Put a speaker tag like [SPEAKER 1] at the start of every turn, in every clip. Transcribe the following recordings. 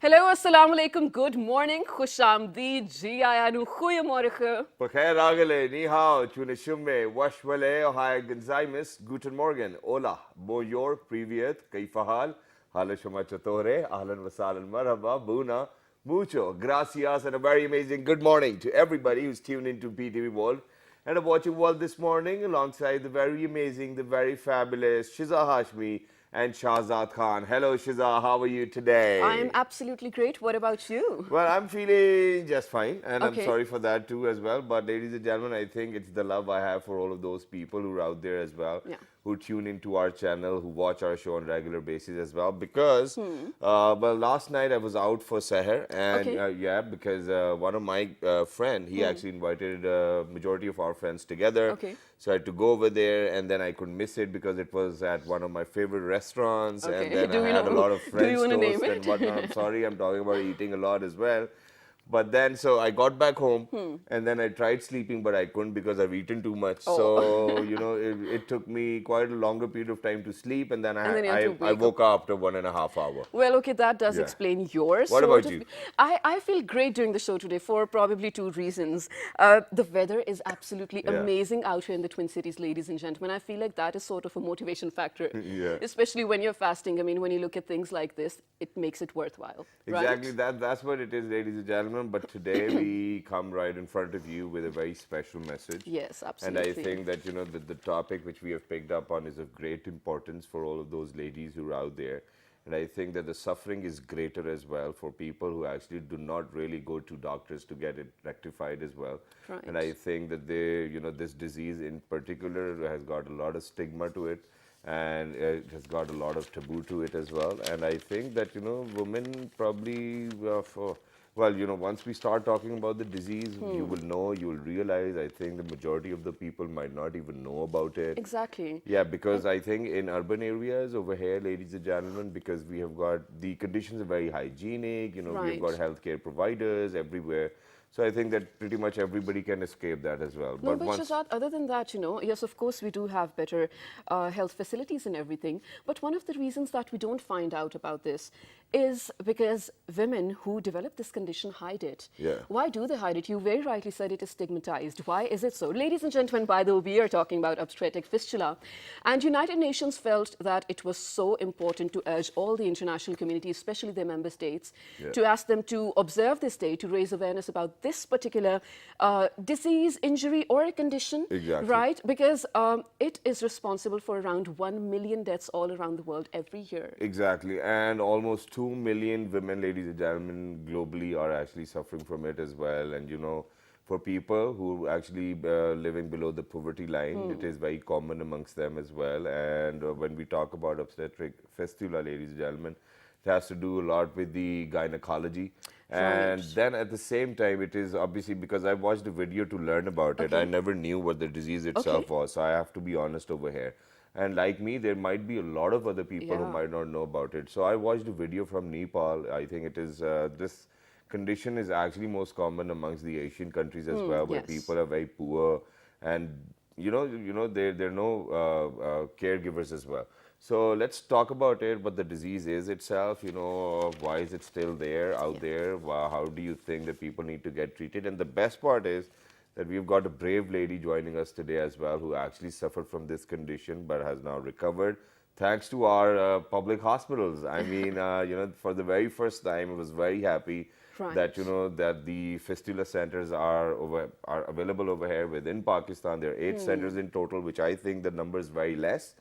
[SPEAKER 1] Hello, assalamu alaikum, good morning, khushamdeed, ji ayanu, goeiemorgen.
[SPEAKER 2] Bakhair Agale, Ni Hao, Chunishume, Washwale, Ohio Gonzaimis, Guten Morgen, Hola, Bonjour, Privyet, Kaifahal, Halashama Chatore, Ahlan Wasalan Marhaba, Buna, Mucho, Gracias, and a very amazing good morning to everybody who's tuned into PTV World and are watching World this morning alongside the very amazing, the very fabulous Shiza Hashmi and Shahzad Khan. Hello, Shiza, how are you
[SPEAKER 1] I am
[SPEAKER 2] today?
[SPEAKER 1] absolutely great. What about you?
[SPEAKER 2] Well, I'm feeling just fine, and I'm
[SPEAKER 1] Okay.
[SPEAKER 2] sorry for that too as well. But ladies and gentlemen, I think it's the love I have for all of those people who are out there as well,
[SPEAKER 1] Yeah.
[SPEAKER 2] who tune into our channel, who watch our show on regular basis as well. Because, well, last night I was out for Seher, and
[SPEAKER 1] Okay.
[SPEAKER 2] yeah, because one of my friend, he actually invited majority of our friends together.
[SPEAKER 1] Okay.
[SPEAKER 2] So I had to go over there, and then I couldn't miss it because it was at one of my favorite restaurants, and
[SPEAKER 1] Okay.
[SPEAKER 2] then I
[SPEAKER 1] Do you
[SPEAKER 2] had a
[SPEAKER 1] know?
[SPEAKER 2] lot of
[SPEAKER 1] Do you
[SPEAKER 2] French
[SPEAKER 1] want to name
[SPEAKER 2] toast and whatnot. I'm
[SPEAKER 1] it?
[SPEAKER 2] sorry, I'm talking about eating a lot as well. But then, so I got back home, and then I tried sleeping, but I couldn't because I've eaten too much.
[SPEAKER 1] Oh.
[SPEAKER 2] So, it took me quite a longer period of time to sleep, and then
[SPEAKER 1] And then you have to
[SPEAKER 2] I
[SPEAKER 1] wake up.
[SPEAKER 2] woke up after 1.5 hours.
[SPEAKER 1] Well, okay, that does
[SPEAKER 2] Yeah.
[SPEAKER 1] explain your
[SPEAKER 2] What
[SPEAKER 1] sort
[SPEAKER 2] about
[SPEAKER 1] of.
[SPEAKER 2] you?
[SPEAKER 1] I feel great during the show today for probably two reasons. The weather is absolutely
[SPEAKER 2] Yeah.
[SPEAKER 1] amazing out here in the Twin Cities, ladies and gentlemen. I feel like that is sort of a motivation factor,
[SPEAKER 2] Yeah.
[SPEAKER 1] especially when you're fasting. I mean, when you look at things like this, it makes it worthwhile,
[SPEAKER 2] Exactly,
[SPEAKER 1] right?
[SPEAKER 2] that's what it is, ladies and gentlemen. But today we come right in front of you with a very special message.
[SPEAKER 1] Yes,
[SPEAKER 2] And I
[SPEAKER 1] absolutely.
[SPEAKER 2] think that, the topic which we have picked up on is of great importance for all of those ladies who are out there. And I think that the suffering is greater as well for people who actually do not really go to doctors to get it rectified as well. And I
[SPEAKER 1] Right.
[SPEAKER 2] think that this disease in particular has got a lot of stigma to it, and it has got a lot of taboo to it as well. And I think that, women probably, well, once we start talking about the disease, you will know, you will realize, I think the majority of the people might not even know about it.
[SPEAKER 1] Exactly.
[SPEAKER 2] Yeah, because I think in urban areas over here, ladies and gentlemen, because we have got the conditions are very hygienic, we have got
[SPEAKER 1] Right.
[SPEAKER 2] healthcare providers everywhere. So I think that pretty much everybody can escape that as well.
[SPEAKER 1] No,
[SPEAKER 2] But
[SPEAKER 1] but
[SPEAKER 2] once,
[SPEAKER 1] Shazad, other than that, yes, of course, we do have better health facilities and everything. But one of the reasons that we don't find out about this is because women who develop this condition hide it.
[SPEAKER 2] Yeah.
[SPEAKER 1] Why do they hide it? You very rightly said it is stigmatized. Why is it so? Ladies and gentlemen, by the way, we are talking about obstetric fistula. And United Nations felt that it was so important to urge all the international community, especially their member states,
[SPEAKER 2] Yeah.
[SPEAKER 1] to ask them to observe this day, to raise awareness about this particular disease, injury, or a condition,
[SPEAKER 2] Exactly.
[SPEAKER 1] right? Because it is responsible for around 1 million deaths all around the world every year.
[SPEAKER 2] Exactly, and almost 2 million women, ladies and gentlemen, globally are actually suffering from it as well. And for people who actually living below the poverty line, it is very common amongst them as well. And when we talk about obstetric fistula, ladies and gentlemen, it has to do a lot with the gynecology. And
[SPEAKER 1] Right.
[SPEAKER 2] then at the same time, it is obviously because I watched a video to learn about it. I
[SPEAKER 1] Okay.
[SPEAKER 2] never knew what the disease
[SPEAKER 1] Okay.
[SPEAKER 2] itself was, so I have to be honest over here. And like me, there might be a lot of other people who
[SPEAKER 1] Yeah.
[SPEAKER 2] might not know about it. So I watched a video from Nepal. I think it is this condition is actually most common amongst the Asian countries as well, where
[SPEAKER 1] Yes.
[SPEAKER 2] people are very poor, and there are no caregivers as well. So let's talk about it. What the disease is itself. Why is it still there out
[SPEAKER 1] Yeah.
[SPEAKER 2] there? How do you think that people need to get treated? And the best part is that we've got a brave lady joining us today as well, who actually suffered from this condition but has now recovered thanks to our public hospitals. I mean, for the very first time, I was very happy that
[SPEAKER 1] Right.
[SPEAKER 2] that the fistula centers are available over here within Pakistan. There are 8 centers in total, which I think the number is very less.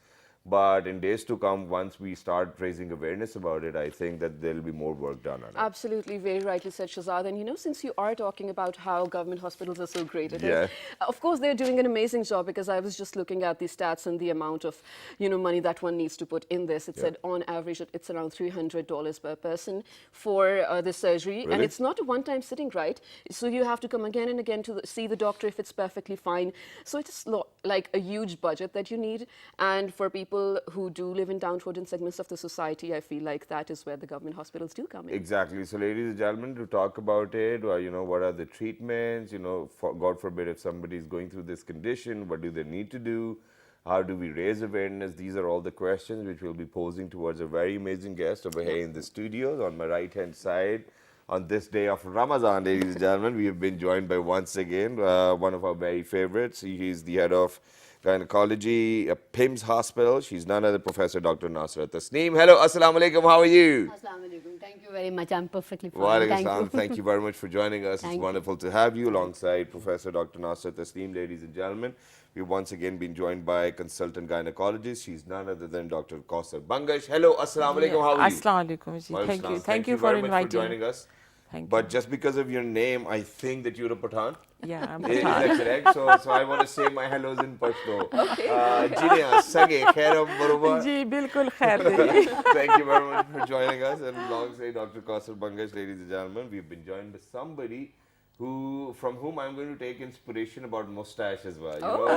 [SPEAKER 2] But in days to come, once we start raising awareness about it, I think that there will be more work done on it.
[SPEAKER 1] Absolutely, very rightly said, Shazad. And since you are talking about how government hospitals are so great at it,
[SPEAKER 2] Yeah.
[SPEAKER 1] of course they're doing an amazing job, because I was just looking at the stats and the amount of, money that one needs to put in this. It
[SPEAKER 2] Yeah.
[SPEAKER 1] said on average it's around $300 per person for the surgery, and
[SPEAKER 2] Really?
[SPEAKER 1] it's not a one-time sitting, right? So you have to come again and again to see the doctor if it's perfectly fine. So it is like a huge budget that you need, and for people who do live in downtrodden segments of the society, I feel like that is where the government hospitals do come in.
[SPEAKER 2] Exactly. So, ladies and gentlemen, to talk about it, what are the treatments? God forbid if somebody is going through this condition, what do they need to do? How do we raise awareness? These are all the questions which we'll be posing towards a very amazing guest over here in the studios. On my right-hand side, on this day of Ramadan, ladies and gentlemen, we have been joined by, once again, one of our very favorites. He's the head of gynecology at PIMS Hospital. She's none other Professor Dr. Nasra Tasneem. Hello, assalamu alaikum. How are you?
[SPEAKER 3] Assalamu alaikum. Thank you very much. I'm perfectly fine.
[SPEAKER 2] Wa alaikum
[SPEAKER 3] Thank
[SPEAKER 2] assalam.
[SPEAKER 3] you.
[SPEAKER 2] Thank you very much for joining us. It's
[SPEAKER 3] Thank you.
[SPEAKER 2] wonderful to have you alongside Professor Dr. Nasra Tasneem, ladies and gentlemen. We've once again been joined by a consultant gynecologist. She's none other than Dr. Kausar Bangash. Hello, assalamu alaikum. How are you?
[SPEAKER 4] Assalamu alaikum ji.
[SPEAKER 2] Wa alaikum
[SPEAKER 4] Thank you.
[SPEAKER 2] assalam.
[SPEAKER 4] Thank you for
[SPEAKER 2] very much
[SPEAKER 4] inviting.
[SPEAKER 2] for joining us.
[SPEAKER 4] Thank
[SPEAKER 2] But just because of your name, I think that you're a Pathan.
[SPEAKER 4] you. Yeah, I'm
[SPEAKER 2] Is
[SPEAKER 4] Pathan.
[SPEAKER 2] that correct? So I want to say my hellos in Pashto. Jinia, Sage, Khairam, Barobar.
[SPEAKER 4] जी बिल्कुल खैर जी.
[SPEAKER 2] Thank you very much for joining us. And alongside Dr. Kausar Bangash, ladies and gentlemen, we've been joined by somebody from whom I'm going to take inspiration about mustache as well. You know,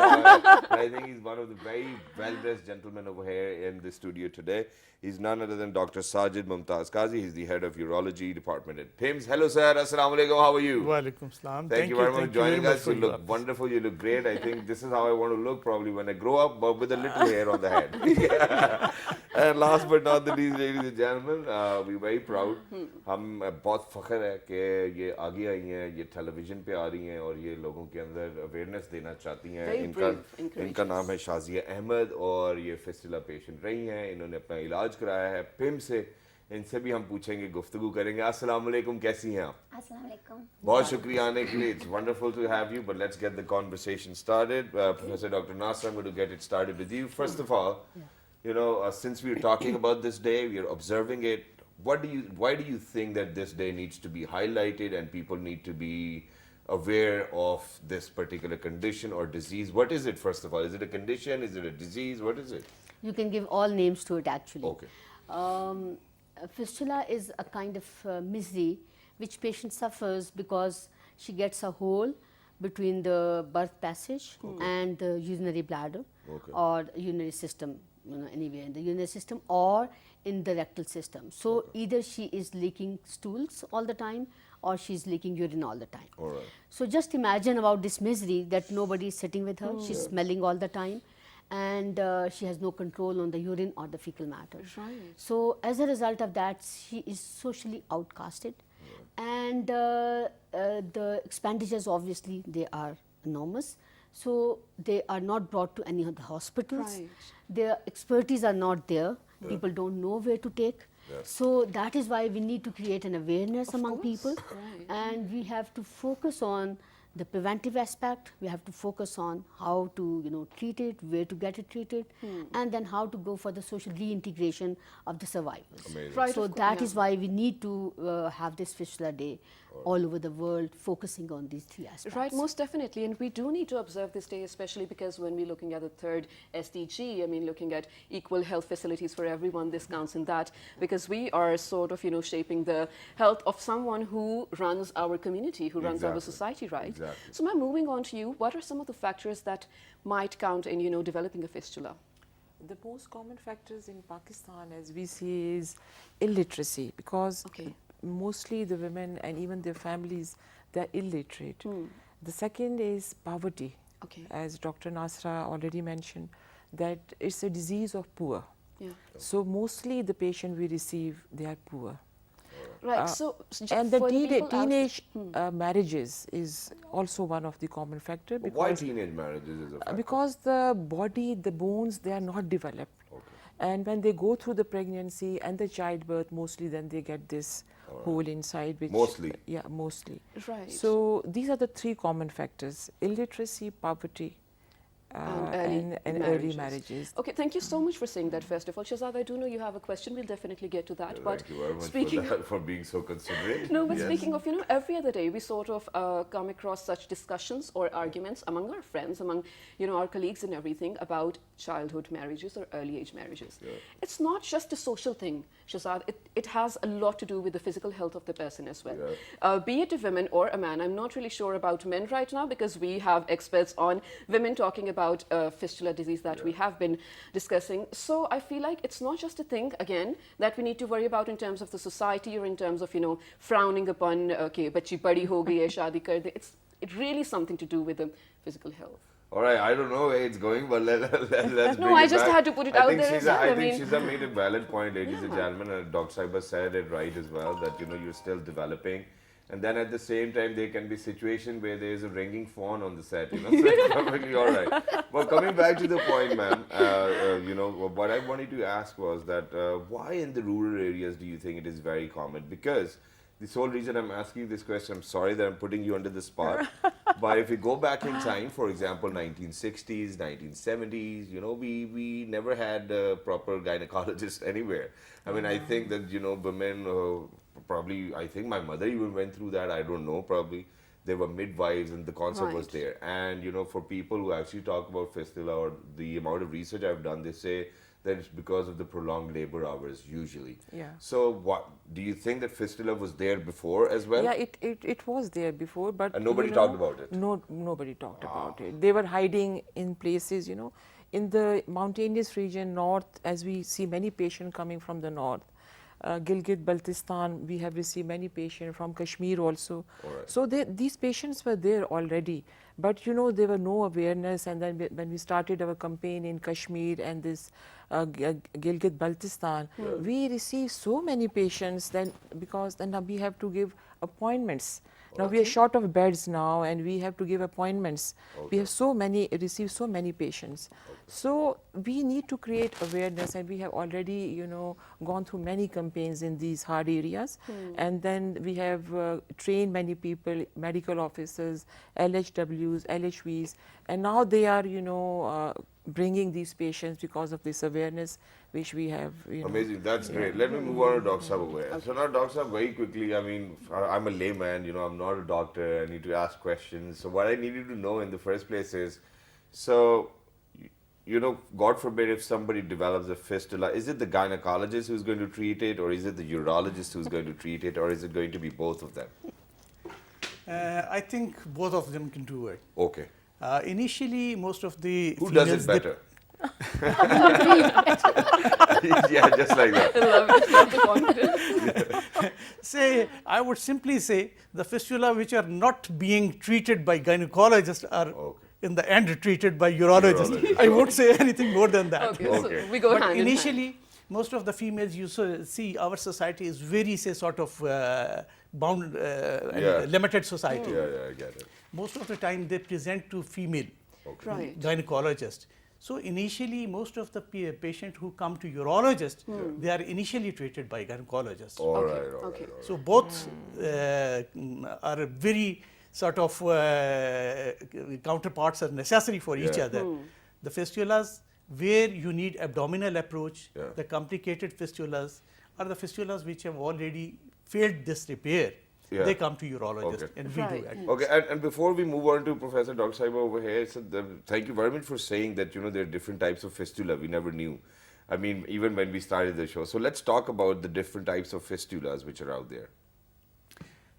[SPEAKER 2] I think he's one of the very well-dressed gentlemen over here in the studio today. He's none other than Dr. Sajid Mumtaz Qazi. He's the head of urology department at PIMS. Hello, sir. Assalamu alaikum. How are you?
[SPEAKER 5] Walaikum salam.
[SPEAKER 2] Thank you very much for joining us. You
[SPEAKER 5] for
[SPEAKER 2] look
[SPEAKER 5] your-
[SPEAKER 2] wonderful. You look great. I think this is how I want to look probably when I grow up, but with a little hair on the head. And last but not the least, ladies and gentlemen, we're very proud. हम बहुत फख्र है कि ये आगे आई हैं, ये television पे आ रही हैं और ये लोगों के अंदर अवेयरनेस देना चाहती हैं.
[SPEAKER 1] Very brave, encourageous.
[SPEAKER 2] इनका नाम है शाजिया अहमद और ये फिस्टुला पेशेंट रही हैं. इन्होंने अपना इलाज कराया है पिम से. इनसे भी हम पूछेंगे, गुफ्तगू करेंगे. अस्सलाम वालेकुम, कैसी हैं आप?
[SPEAKER 6] Assalamu alaikum.
[SPEAKER 2] बहुत शुक्रिया आने के लिए. It's wonderful to have you, but let's get the conversation started. Professor Dr. Nasser, I'm going to get it started with you. First of all, you know, since we're talking about this day, we're observing it. Why do you think that this day needs to be highlighted and people need to be aware of this particular condition or disease? What is it, first of all? Is it a condition? Is it a disease? What is it?
[SPEAKER 3] You can give all names to it actually.
[SPEAKER 2] Okay.
[SPEAKER 3] Fistula is a kind of misery which patient suffers because she gets a hole between the birth passage and the urinary bladder or urinary system, you know, anywhere in the urinary system or in the rectal system. So either she is leaking stools all the time or she is leaking urine all the time.
[SPEAKER 2] All right.
[SPEAKER 3] So just imagine about this misery that nobody is sitting with her. She's smelling all the time and she has no control on the urine or the fecal matter.
[SPEAKER 1] Right.
[SPEAKER 3] So as a result of that, she is socially outcasted and the expenditures obviously they are enormous. So they are not brought to any of the hospitals.
[SPEAKER 1] Right.
[SPEAKER 3] Their expertise are not there. People don't know where to take. So that is why we need to create an awareness among people,
[SPEAKER 1] Right.
[SPEAKER 3] and we have to focus on the preventive aspect. We have to focus on how to, you know, treat it, where to get it treated, and then how to go for the social reintegration of the survivors.
[SPEAKER 2] Amazing.
[SPEAKER 1] Right,
[SPEAKER 3] So
[SPEAKER 1] of course,
[SPEAKER 3] that
[SPEAKER 1] yeah.
[SPEAKER 3] is why we need to have this Fistula Day all over the world, focusing on these three aspects.
[SPEAKER 1] Right, most definitely. And we do need to observe this day, especially because when we're looking at the third SDG, I mean, looking at equal health facilities for everyone, this counts in that, because we are sort of, you know, shaping the health of someone who runs our community, who runs our
[SPEAKER 2] Exactly.
[SPEAKER 1] society, right?
[SPEAKER 2] Exactly.
[SPEAKER 1] So, ma'am, moving on to you, what are some of the factors that might count in, you know, developing a fistula?
[SPEAKER 4] The most common factors in Pakistan, as we see, is illiteracy, because
[SPEAKER 1] Okay.
[SPEAKER 4] mostly the women and even their families, they're illiterate. The second is poverty.
[SPEAKER 1] Okay.
[SPEAKER 4] As Dr. Nasra already mentioned, that it's a disease of poor.
[SPEAKER 1] Yeah.
[SPEAKER 4] So mostly the patient we receive, they are poor.
[SPEAKER 1] Right. So,
[SPEAKER 4] And the
[SPEAKER 1] for people out-
[SPEAKER 4] teenage marriages is also one of the common factor.
[SPEAKER 2] Why teenage marriages is a factor?
[SPEAKER 4] Because the body, the bones, they are not developed. And when they go through the pregnancy and the childbirth, mostly then they get this hole inside. Which,
[SPEAKER 2] Mostly?
[SPEAKER 4] Yeah, mostly.
[SPEAKER 1] Right.
[SPEAKER 4] So these are the three common factors: illiteracy, poverty, and early marriages.
[SPEAKER 1] Okay, thank you so much for saying that, first of all. Shahzad, I do know you have a question. We'll definitely get to that. But
[SPEAKER 2] Thank you very much
[SPEAKER 1] speaking
[SPEAKER 2] for that, for being so considerate.
[SPEAKER 1] No, but
[SPEAKER 2] Yes.
[SPEAKER 1] speaking of, you know, every other day we sort of come across such discussions or arguments among our friends, among, you know, our colleagues and everything about childhood marriages or early age marriages. It's not just a social thing, Shahzad. It has a lot to do with the physical health of the person as well. Be it a woman or a man. I'm not really sure about men right now because we have experts on women talking about fistula disease that we have been discussing. So I feel like it's not just a thing, again, that we need to worry about in terms of the society or in terms of, you know, frowning upon, okay, bachi badi ho gayi hai, shaadi kar de. It's really something to do with the physical health.
[SPEAKER 2] All right, I don't know where it's going, but let's
[SPEAKER 1] No,
[SPEAKER 2] bring
[SPEAKER 1] I
[SPEAKER 2] it
[SPEAKER 1] just
[SPEAKER 2] back.
[SPEAKER 1] had to put it
[SPEAKER 2] I
[SPEAKER 1] out
[SPEAKER 2] think
[SPEAKER 1] there as
[SPEAKER 2] Shiza,
[SPEAKER 1] well.
[SPEAKER 2] I
[SPEAKER 1] I
[SPEAKER 2] think
[SPEAKER 1] mean-
[SPEAKER 2] Shiza made a valid point, ladies and gentlemen, and Dr. Saiba said it right as well, that, you know, you're still developing. And then at the same time, there can be situation where there is a ringing phone on the set, you know, so it's perfectly all right. But coming back to the point, ma'am, you know, what I wanted to ask was that why in the rural areas do you think it is very common? Because the sole reason I'm asking this question, I'm sorry that I'm putting you under the spot, but if we go back in time, for example, 1960s, 1970s, you know, we never had a proper gynecologist anywhere. I mean, I think that, you know, women, probably, I think my mother even went through that, I don't know, probably. There were midwives and the concept was
[SPEAKER 1] Right.
[SPEAKER 2] there. And, you know, for people who actually talk about fistula or the amount of research I've done, they say that it's because of the prolonged labor hours usually.
[SPEAKER 4] Yeah.
[SPEAKER 2] So what, do you think that fistula was there before as well?
[SPEAKER 4] Yeah, it was there before, but
[SPEAKER 2] And nobody
[SPEAKER 4] you
[SPEAKER 2] talked
[SPEAKER 4] know,
[SPEAKER 2] about it?
[SPEAKER 4] No, nobody talked about it. They were hiding in places, you know, in the mountainous region, north, as we see many patients coming from the north. Gilgit, Baltistan, we have received many patients from Kashmir also.
[SPEAKER 2] Alright.
[SPEAKER 4] So these patients were there already, but you know, there were no awareness. And then when we started our campaign in Kashmir and this Gilgit, Baltistan, we received so many patients then, because then we have to give appointments. Now we are short of beds now, and we have to give appointments. We have received so many patients. So we need to create awareness, and we have already, you know, gone through many campaigns in these hard areas. And then we have trained many people, medical officers, LHWs, LHVs, and now they are, you know, bringing these patients because of this awareness which we have, you know.
[SPEAKER 2] Amazing, that's great. Let me move on to Dr. Sahab. So now, Dr. Sahab, very quickly, I mean, I'm a layman, you know, I'm not a doctor, I need to ask questions. So what I needed to know in the first place is, so, you know, God forbid if somebody develops a fistula, is it the gynecologist who's going to treat it, or is it the urologist who's going to treat it, or is it going to be both of them?
[SPEAKER 5] I think both of them can do it.
[SPEAKER 2] Okay.
[SPEAKER 5] Initially, most of the
[SPEAKER 2] Who does
[SPEAKER 5] females,
[SPEAKER 2] it
[SPEAKER 5] they-
[SPEAKER 2] better? Yeah, just like that.
[SPEAKER 1] I love it. Love the confidence.
[SPEAKER 5] say, I would simply say the fistula which are not being treated by gynecologists are
[SPEAKER 2] Okay.
[SPEAKER 5] in the end treated by urologists.
[SPEAKER 2] Urologist,
[SPEAKER 5] I won't say anything more than that.
[SPEAKER 1] Okay,
[SPEAKER 2] Okay.
[SPEAKER 1] so we go
[SPEAKER 5] But
[SPEAKER 1] hand in hand.
[SPEAKER 5] initially, most of the females you see, our society is very, say, sort of bound and
[SPEAKER 2] Yeah.
[SPEAKER 5] limited society.
[SPEAKER 2] Yeah, I get it.
[SPEAKER 5] Most of the time they present to female
[SPEAKER 1] Right.
[SPEAKER 5] gynecologist. So initially, most of the patients who come to urologist, they are initially treated by gynecologist.
[SPEAKER 2] All
[SPEAKER 1] Okay,
[SPEAKER 2] right, all
[SPEAKER 1] okay.
[SPEAKER 2] right.
[SPEAKER 5] So both are very sort of counterparts are necessary for each
[SPEAKER 2] Yeah.
[SPEAKER 5] other. The fistulas where you need abdominal approach,
[SPEAKER 2] Yeah.
[SPEAKER 5] the complicated fistulas are the fistulas which have already failed this repair.
[SPEAKER 2] Yeah.
[SPEAKER 5] They come to urologist
[SPEAKER 2] Okay.
[SPEAKER 5] and we do
[SPEAKER 1] Right.
[SPEAKER 5] it.
[SPEAKER 2] Okay, and before we move on to Professor Dr. Saiba over here, so thank you very much for saying that, you know, there are different types of fistula. We never knew. I mean, even when we started the show. So let's talk about the different types of fistulas which are out there.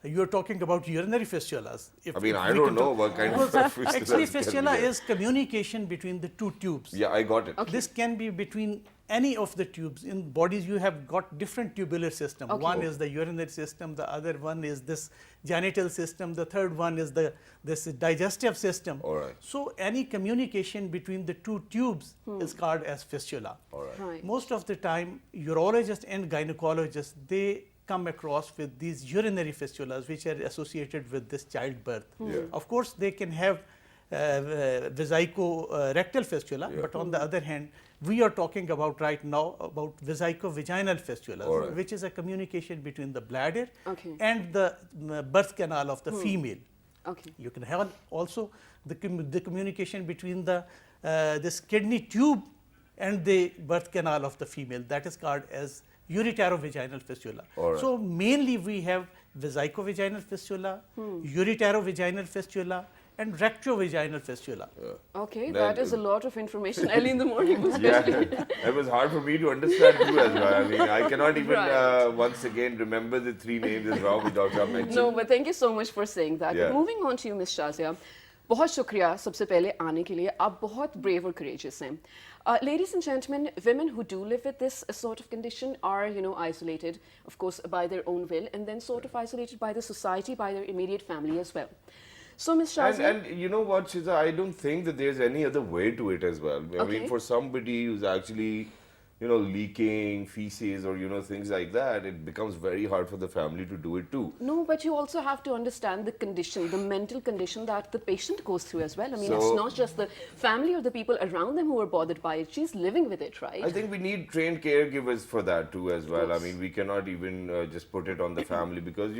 [SPEAKER 5] You are talking about urinary fistulas.
[SPEAKER 2] I mean,
[SPEAKER 5] if
[SPEAKER 2] I
[SPEAKER 5] we
[SPEAKER 2] don't
[SPEAKER 5] can
[SPEAKER 2] know
[SPEAKER 5] talk-
[SPEAKER 2] what kind of
[SPEAKER 5] Because
[SPEAKER 2] fistulas
[SPEAKER 5] actually,
[SPEAKER 2] can be
[SPEAKER 5] fistula
[SPEAKER 2] there.
[SPEAKER 5] is communication between the two tubes.
[SPEAKER 2] Yeah, I got it.
[SPEAKER 5] This can be between any of the tubes. In bodies, you have got different tubular system.
[SPEAKER 1] Okay.
[SPEAKER 5] One is the urinary system, the other one is this genital system, the third one is this digestive system.
[SPEAKER 2] All right.
[SPEAKER 5] So any communication between the two tubes is called as fistula.
[SPEAKER 2] All right.
[SPEAKER 1] Right.
[SPEAKER 5] Most of the time, urologists and gynecologists, they come across with these urinary fistulas which are associated with this childbirth.
[SPEAKER 2] Yeah.
[SPEAKER 5] Of course, they can have vesico-rectal fistula,
[SPEAKER 2] Yeah.
[SPEAKER 5] but on the other hand, we are talking about right now about vesico-vaginal fistula,
[SPEAKER 2] All right.
[SPEAKER 5] which is a communication between the bladder
[SPEAKER 1] Okay.
[SPEAKER 5] and the birth canal of the female.
[SPEAKER 1] Okay.
[SPEAKER 5] You can have also the communication between the this kidney tube and the birth canal of the female. That is called as ureterovaginal fistula.
[SPEAKER 2] All right.
[SPEAKER 5] So mainly we have vesicovaginal fistula, ureterovaginal fistula, and rectovaginal fistula.
[SPEAKER 1] Okay,
[SPEAKER 2] That
[SPEAKER 1] that is a
[SPEAKER 2] is-
[SPEAKER 1] lot of information early in the morning,
[SPEAKER 2] Yeah,
[SPEAKER 1] especially.
[SPEAKER 2] it was hard for me to understand too as well. I mean, I cannot even
[SPEAKER 1] Right.
[SPEAKER 2] once again remember the three names as well which Dr. mentioned.
[SPEAKER 1] No, but thank you so much for saying that.
[SPEAKER 2] Yeah.
[SPEAKER 1] Moving on to you, Ms. Shazia. बहुत शुक्रिया सबसे पहले आने के लिए आप बहुत brave और courageous हैं. Ladies and gentlemen, women who do live with this sort of condition are, you know, isolated, of course, by their own will, and then sort of isolated by the society, by their immediate family as well. So, Ms. Shazia,
[SPEAKER 2] And you know what, Shiza, I don't think that there's any other way to it as well. I mean,
[SPEAKER 1] Okay.
[SPEAKER 2] for somebody who's actually, leaking feces or, things like that, it becomes very hard for the family to do it too.
[SPEAKER 1] no, but you also have to understand the condition, the mental condition that the patient goes through as well. I mean, it's
[SPEAKER 2] So-
[SPEAKER 1] not just the family or the people around them who are bothered by it. She's living with it, right?
[SPEAKER 2] I think we need trained caregivers for that too as well. I
[SPEAKER 1] course.
[SPEAKER 2] mean, we cannot even just put it on the family because,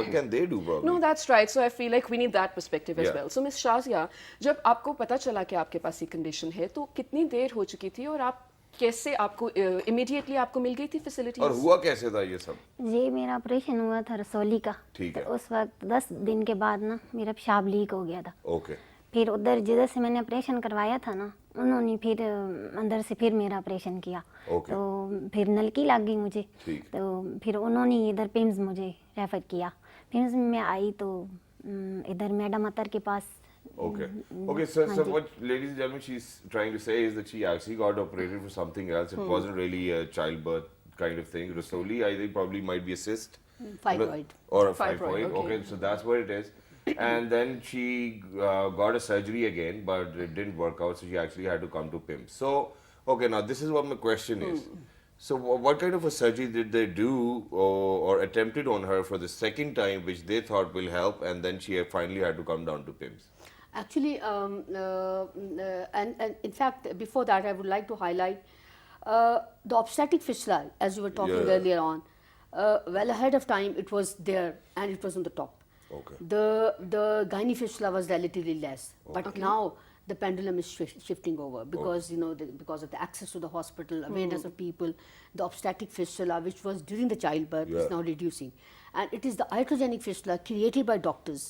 [SPEAKER 2] what can they do probably?
[SPEAKER 1] No, that's right. So I feel like we need that perspective as
[SPEAKER 2] Yeah.
[SPEAKER 1] well. So Miss Shazia, जब आपको पता चला कि आपके पास ये condition है, तो कितनी देर हो चुकी थी और आप कैसे आपको इमीडिएटली आपको मिल गई थी
[SPEAKER 2] और
[SPEAKER 1] फैसिलिटीज?
[SPEAKER 2] हुआ कैसे था ये सब?
[SPEAKER 6] जी मेरा ऑपरेशन हुआ था रसौली का।
[SPEAKER 2] ठीक है।
[SPEAKER 6] तो उस वक्त 10 दिन के बाद ना मेरा पेशाब लीक हो गया था।
[SPEAKER 2] ओके।
[SPEAKER 6] फिर उधर जिधर से मैंने ऑपरेशन करवाया था ना, उन्होंने फिर अंदर से फिर मेरा ऑपरेशन किया।
[SPEAKER 2] ओके।
[SPEAKER 6] तो फिर नलकी लग गई मुझे।
[SPEAKER 2] ठीक।
[SPEAKER 6] तो फिर उन्होंने इधर पिम्स मुझे रेफर किया। पिम्स में मैं आई तो इधर मैडम अतर के पास।
[SPEAKER 2] Okay. Okay, so
[SPEAKER 6] हाँ जी।
[SPEAKER 2] what, ladies and gentlemen, she's trying to say is that she actually got operated for something else. It wasn't really a childbirth kind of thing. Rasoli, I think, probably might be a cyst.
[SPEAKER 3] Fibroid.
[SPEAKER 2] Or a
[SPEAKER 1] Fibroid,
[SPEAKER 2] fibroid.
[SPEAKER 1] okay.
[SPEAKER 2] Okay, so that's what it is. And then she got a surgery again, but it didn't work out, so she actually had to come to PIMS. So, okay, now this is what my question is. So, what kind of a surgery did they do or attempted on her for the second time, which they thought will help, and then she finally had to come down to PIMS?
[SPEAKER 3] Actually, and in fact, before that, I would like to highlight the obstetric fistula, as you were talking
[SPEAKER 2] Yeah.
[SPEAKER 3] earlier on. Well ahead of time, it was there and it was on the top.
[SPEAKER 2] Okay.
[SPEAKER 3] The gynae fistula was relatively less, but now the pendulum is shifting over because because of the access to the hospital, awareness of people. The obstetric fistula, which was during the childbirth,
[SPEAKER 2] Yeah.
[SPEAKER 3] is now reducing, and it is the iatrogenic fistula created by doctors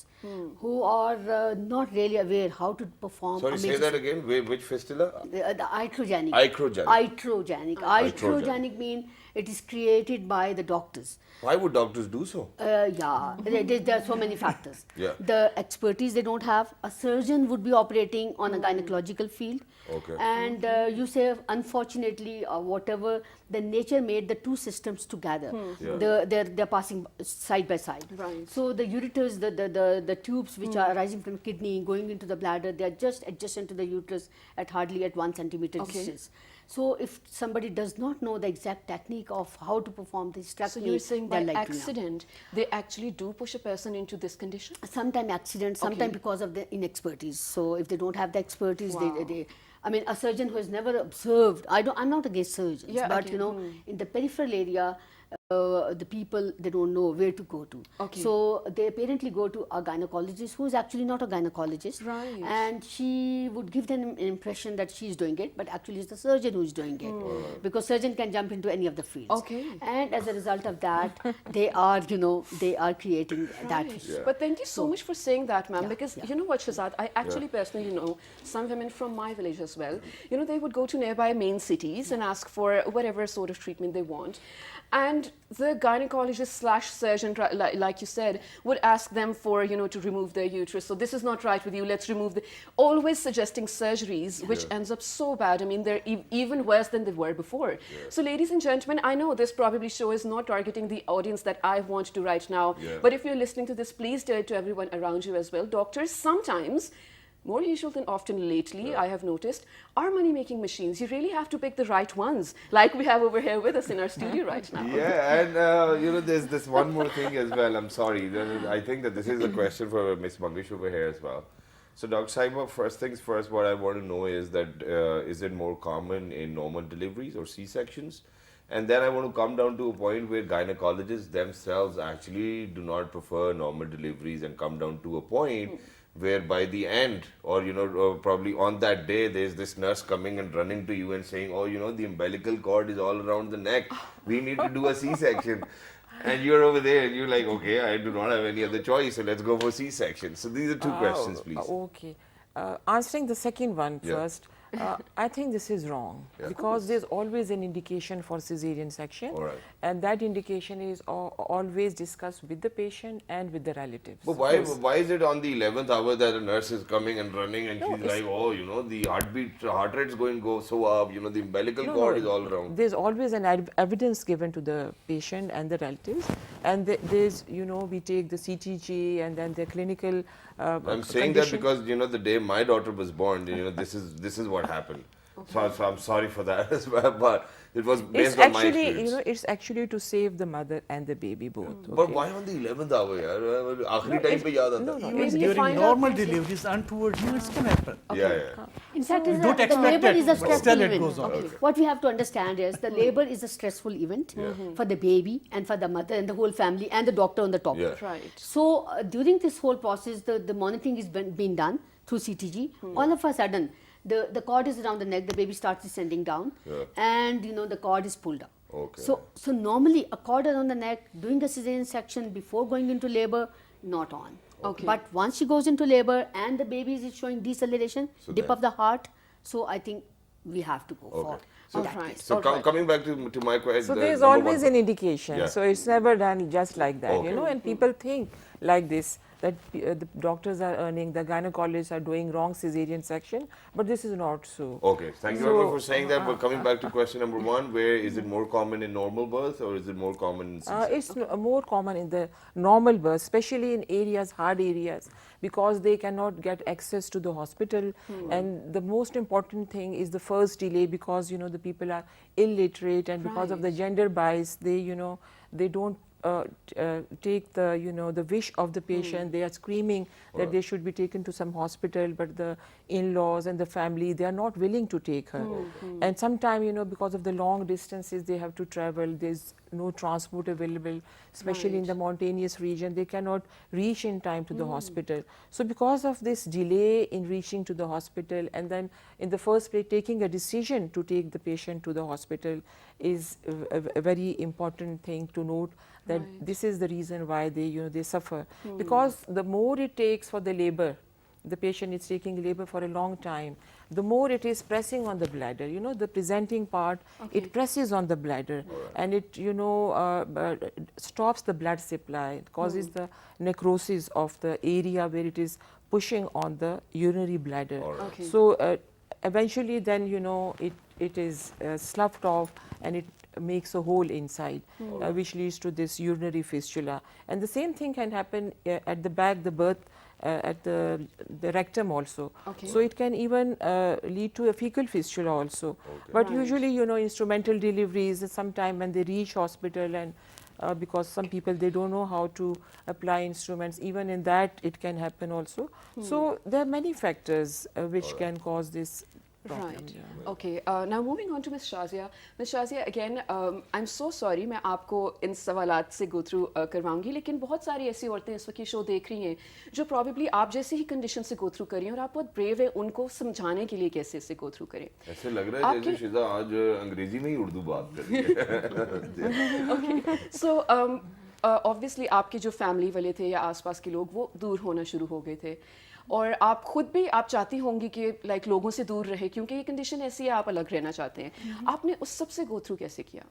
[SPEAKER 3] who are not really aware how to perform.
[SPEAKER 2] Sorry,
[SPEAKER 3] a
[SPEAKER 2] say
[SPEAKER 3] major
[SPEAKER 2] that again. Which fistula?
[SPEAKER 3] the iatrogenic.
[SPEAKER 2] Iatrogenic.
[SPEAKER 3] Iatrogenic.
[SPEAKER 2] Iatrogenic.
[SPEAKER 3] Iatrogenic means it is created by the doctors.
[SPEAKER 2] Why would doctors do so?
[SPEAKER 3] Yeah, there are so many factors.
[SPEAKER 2] Yeah.
[SPEAKER 3] The expertise they don't have. A surgeon would be operating on a gynecological field.
[SPEAKER 2] Okay.
[SPEAKER 3] And you say, unfortunately, or whatever, the nature made the two systems together.
[SPEAKER 2] Yeah.
[SPEAKER 3] They're passing side by side.
[SPEAKER 1] Right.
[SPEAKER 3] So the ureters, the tubes which are arising from kidney going into the bladder, they are just adjacent to the uterus at hardly at 1 centimeter
[SPEAKER 1] Okay.
[SPEAKER 3] distance. So if somebody does not know the exact technique of how to perform the hysterectomy,
[SPEAKER 1] So you're saying by
[SPEAKER 3] they're likely not.
[SPEAKER 1] accident, they actually do push a person into this condition?
[SPEAKER 3] Sometimes accident, sometimes
[SPEAKER 1] Okay.
[SPEAKER 3] because of the inexpertise. So if they don't have the expertise,
[SPEAKER 1] Wow.
[SPEAKER 3] I mean, a surgeon who has never observed. I'm not against surgeons,
[SPEAKER 1] Yeah,
[SPEAKER 3] but
[SPEAKER 1] again,
[SPEAKER 3] in the peripheral area, the people, they don't know where to go to.
[SPEAKER 1] Okay.
[SPEAKER 3] So they apparently go to a gynecologist who is actually not a gynecologist.
[SPEAKER 1] Right.
[SPEAKER 3] And she would give them an impression that she is doing it, but actually it's the surgeon who is doing it. Because surgeon can jump into any of the fields.
[SPEAKER 1] Okay.
[SPEAKER 3] And as a result of that, they are, they are creating that
[SPEAKER 1] Right.
[SPEAKER 3] issue.
[SPEAKER 1] But thank you so much for saying that, ma'am,
[SPEAKER 3] Yeah,
[SPEAKER 1] because
[SPEAKER 3] yeah.
[SPEAKER 1] you know what, Shazad, I actually personally know some women from my village as well. They would go to nearby main cities and ask for whatever sort of treatment they want. And the gynecologist slash surgeon, like you said, would ask them for, to remove their uterus. So this is not right with you, let's remove the... Always suggesting surgeries, which ends up so bad. I mean, they're even worse than they were before. So ladies and gentlemen, I know this probably show is not targeting the audience that I want to right now.
[SPEAKER 2] Yeah.
[SPEAKER 1] But if you're listening to this, please tell it to everyone around you as well. Doctors sometimes, more usual than often lately, I have noticed, are money-making machines. You really have to pick the right ones, like we have over here with us in our studio right now.
[SPEAKER 2] Yeah, and there's this one more thing as well. I'm sorry. I think that this is a question for Miss Mangesh over here as well. So, Dr. Saima, first things first, what I want to know is that is it more common in normal deliveries or C-sections? And then I want to come down to a point where gynecologists themselves actually do not prefer normal deliveries and come down to a point where by the end or probably on that day there's this nurse coming and running to you and saying, oh, the umbilical cord is all around the neck, we need to do a C-section. And you're over there and you're like, okay, I do not have any other choice, so let's go for C-section. So these are two questions, please.
[SPEAKER 4] Okay. Answering the second one
[SPEAKER 2] Yeah.
[SPEAKER 4] first, I think this is wrong because there's always an indication for cesarean section,
[SPEAKER 2] All right.
[SPEAKER 4] and that indication is always discussed with the patient and with the relatives.
[SPEAKER 2] But why is it on the 11th hour that a nurse is coming and running and she's like, oh, you know, the heart rate's going to go so up, you know, the umbilical cord is all around.
[SPEAKER 4] There's always an evidence given to the patient and the relatives, and there's, you know, we take the CTG and then the clinical
[SPEAKER 2] I'm saying that because, you know, the day my daughter was born, you know, this is what happened. So I'm sorry for that as well, but it was based on my experience.
[SPEAKER 4] You know, it's actually to save the mother and the baby both.
[SPEAKER 2] But
[SPEAKER 4] okay?
[SPEAKER 2] why on the 11th hour, yaar? Aakhri time pe yaad aata.
[SPEAKER 5] Even
[SPEAKER 1] Maybe you
[SPEAKER 5] during
[SPEAKER 1] find out
[SPEAKER 5] normal
[SPEAKER 1] things like-
[SPEAKER 5] deliveries, untoward events can happen.
[SPEAKER 2] Yeah, yeah.
[SPEAKER 3] In fact,
[SPEAKER 5] We
[SPEAKER 3] is
[SPEAKER 5] don't
[SPEAKER 3] the
[SPEAKER 5] expect
[SPEAKER 3] labor
[SPEAKER 5] it,
[SPEAKER 3] is a
[SPEAKER 5] but
[SPEAKER 3] stressful
[SPEAKER 5] still it
[SPEAKER 3] event.
[SPEAKER 5] goes on.
[SPEAKER 2] Okay.
[SPEAKER 3] What we have to understand is the labor is a stressful event for the baby and for the mother and the whole family and the doctor on the top.
[SPEAKER 2] Yeah.
[SPEAKER 1] Right.
[SPEAKER 3] So during this whole process, the monitoring is being done through CTG. All of a sudden, the cord is around the neck, the baby starts descending down, and you know the cord is pulled up.
[SPEAKER 2] Okay.
[SPEAKER 3] So normally a cord around the neck doing a cesarean section before going into labor, not on.
[SPEAKER 1] Okay.
[SPEAKER 3] But once she goes into labor and the baby is showing deceleration,
[SPEAKER 2] So
[SPEAKER 3] dip
[SPEAKER 2] then-
[SPEAKER 3] of the heart, so I think we have to go
[SPEAKER 2] Okay.
[SPEAKER 3] for
[SPEAKER 2] So,
[SPEAKER 3] that
[SPEAKER 1] Alright.
[SPEAKER 3] case.
[SPEAKER 2] so
[SPEAKER 1] Alright.
[SPEAKER 2] coming back to my question.
[SPEAKER 4] So there's always an indication.
[SPEAKER 2] Yeah.
[SPEAKER 4] So it's never done just like that,
[SPEAKER 2] Okay.
[SPEAKER 4] you know. And people think like this that the doctors are earning, the gynecologists are doing wrong cesarean section, but this is not so.
[SPEAKER 2] Okay, thank you very much for saying that. But coming back to question number one, where is it more common in normal birth or is it more common in C-section?
[SPEAKER 4] It's more common in the normal birth, especially in areas, hard areas, because they cannot get access to the hospital. And the most important thing is the first delay, because you know the people are illiterate, and because of the gender bias, they, you know, they don't take the, you know, the wish of the patient. They are screaming that they should be taken to some hospital, but the in-laws and the family, they are not willing to take her. And sometimes, you know, because of the long distances they have to travel, there's no transport available, especially in the mountainous region. They cannot reach in time to the hospital. So because of this delay in reaching to the hospital, and then in the first place taking a decision to take the patient to the hospital is a very important thing to note, that this is the reason why they, you know, they suffer. Because the more it takes for the labor, the patient is taking labor for a long time, the more it is pressing on the bladder. You know, the presenting part, it presses on the bladder, and it, you know, stops the blood supply. It causes the necrosis of the area where it is pushing on the urinary bladder.
[SPEAKER 1] Okay.
[SPEAKER 4] So eventually then, you know, it is sloughed off and it makes a hole inside, which leads to this urinary fistula. And the same thing can happen at the back, the birth, at the rectum also.
[SPEAKER 1] Okay.
[SPEAKER 4] So it can even lead to a fecal fistula also. But usually, you know, instrumental deliveries, sometime when they reach hospital, and because some people, they don't know how to apply instruments, even in that it can happen also. So there are many factors which can cause this problem.
[SPEAKER 1] Right. Okay. Now moving on to Ms. Shazia. Ms. Shazia, again, I'm so sorry, मैं आपको इन सवालात से go through करवाऊंगी, लेकिन बहुत सारी ऐसी औरतें इस वक्त ये शो देख रही हैं जो probably आप जैसे ही condition से go through कर रही हैं, और आप बहुत brave हैं उनको समझाने के लिए कैसे इससे go through करें.
[SPEAKER 2] ऐसे लग रहा है जैसे शिजा आज अंग्रेजी में ही उर्दू बात कर रही है.
[SPEAKER 1] Okay. So obviously आपके जो family वाले थे या आसपास के लोग वो दूर होना शुरू हो गए थे, और आप खुद भी आप चाहती होंगी कि लाइक लोगों से दूर रहे, क्योंकि ये कंडीशन ऐसी है, आप अलग रहना चाहते हैं. आपने उस सब से गो थ्रू कैसे किया?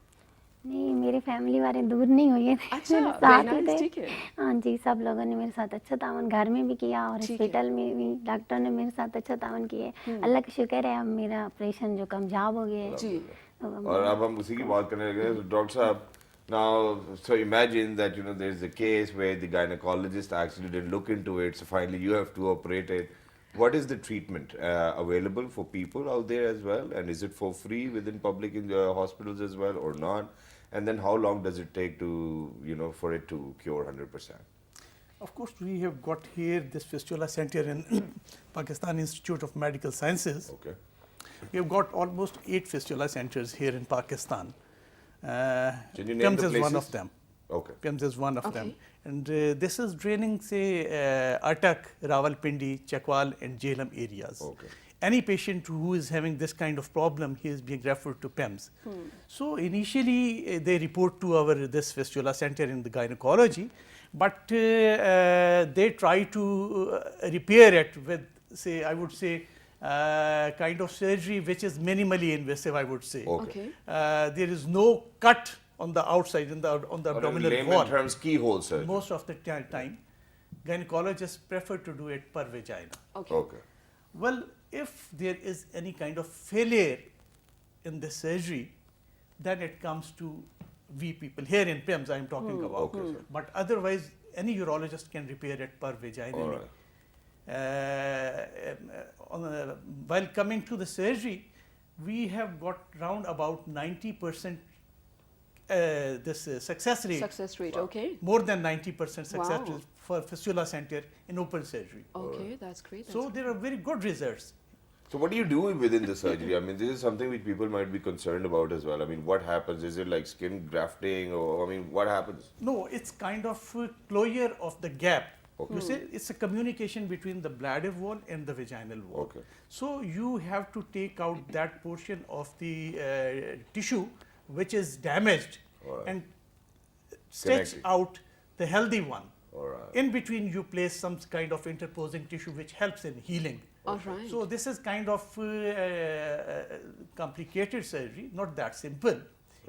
[SPEAKER 6] नहीं, मेरी फैमिली वाले दूर नहीं हुए थे,
[SPEAKER 1] अच्छा,
[SPEAKER 6] मेरे साथ
[SPEAKER 1] very
[SPEAKER 6] ही
[SPEAKER 1] nice,
[SPEAKER 6] थे.
[SPEAKER 1] ठीक है.
[SPEAKER 6] हाँ जी, सब लोगों ने मेरे साथ अच्छा तावन घर में भी किया और
[SPEAKER 1] ठीक है.
[SPEAKER 6] हॉस्पिटल में भी डॉक्टर ने मेरे साथ अच्छा तावन किए. अल्लाह का शुक्र है, अब मेरा ऑपरेशन जो कामयाब हो गया है.
[SPEAKER 1] जी.
[SPEAKER 2] और अब हम उसी की बात करने लगे. डॉक्टर साहब, now so imagine that, you know, there's a case where the gynecologist actually didn't look into it, so finally you have to operate it. What is the treatment available for people out there as well, and is it for free within public hospitals as well or not? And then how long does it take to, you know, for it to cure 100%?
[SPEAKER 5] Of course, we have got here this fistula center in Pakistan Institute of Medical Sciences.
[SPEAKER 2] Okay.
[SPEAKER 5] We have got almost 8 fistula centers here in Pakistan.
[SPEAKER 2] Can you name
[SPEAKER 5] PIMS
[SPEAKER 2] the
[SPEAKER 5] is one
[SPEAKER 2] places?
[SPEAKER 5] of them.
[SPEAKER 2] Okay.
[SPEAKER 5] PIMS is one of
[SPEAKER 1] Okay.
[SPEAKER 5] them. And this is draining, say, Atak, Rawalpindi, Chakwal and Jhelum areas.
[SPEAKER 2] Okay.
[SPEAKER 5] Any patient who is having this kind of problem, he is being referred to PIMS. So initially, they report to our this fistula center in the gynecology, but they try to repair it with, say, I would say, kind of surgery which is minimally invasive, I would say.
[SPEAKER 1] Okay.
[SPEAKER 5] There is no cut on the outside, on the
[SPEAKER 2] Or in
[SPEAKER 5] abdominal
[SPEAKER 2] layman
[SPEAKER 5] wall.
[SPEAKER 2] terms, keyhole surgery.
[SPEAKER 5] Most of the time, gynecologists prefer to do it per vagina.
[SPEAKER 1] Okay.
[SPEAKER 2] Okay.
[SPEAKER 5] Well, if there is any kind of failure in the surgery, then it comes to we people here in PIMS. I am talking about.
[SPEAKER 2] Okay, sir.
[SPEAKER 5] But otherwise, any urologist can repair it per vagina.
[SPEAKER 2] All right.
[SPEAKER 5] While coming to the surgery, we have got round about 90% success rate.
[SPEAKER 1] Success rate, okay.
[SPEAKER 5] More than 90% success
[SPEAKER 1] Wow.
[SPEAKER 5] rate for fistula center in open surgery.
[SPEAKER 1] Okay, that's great.
[SPEAKER 5] So there are very good results.
[SPEAKER 2] So what do you do within the surgery? I mean, this is something which people might be concerned about as well. I mean, what happens? Is it like skin grafting, or I mean, what happens?
[SPEAKER 5] No, it's kind of closure of the gap.
[SPEAKER 2] Okay.
[SPEAKER 5] You see, it's a communication between the bladder wall and the vaginal wall.
[SPEAKER 2] Okay.
[SPEAKER 5] So you have to take out that portion of the tissue which is damaged
[SPEAKER 2] Alright.
[SPEAKER 5] and stretch
[SPEAKER 2] Connect it.
[SPEAKER 5] out the healthy one.
[SPEAKER 2] Alright.
[SPEAKER 5] In between, you place some kind of interposing tissue which helps in healing.
[SPEAKER 1] All right.
[SPEAKER 5] So this is kind of complicated surgery, not that simple,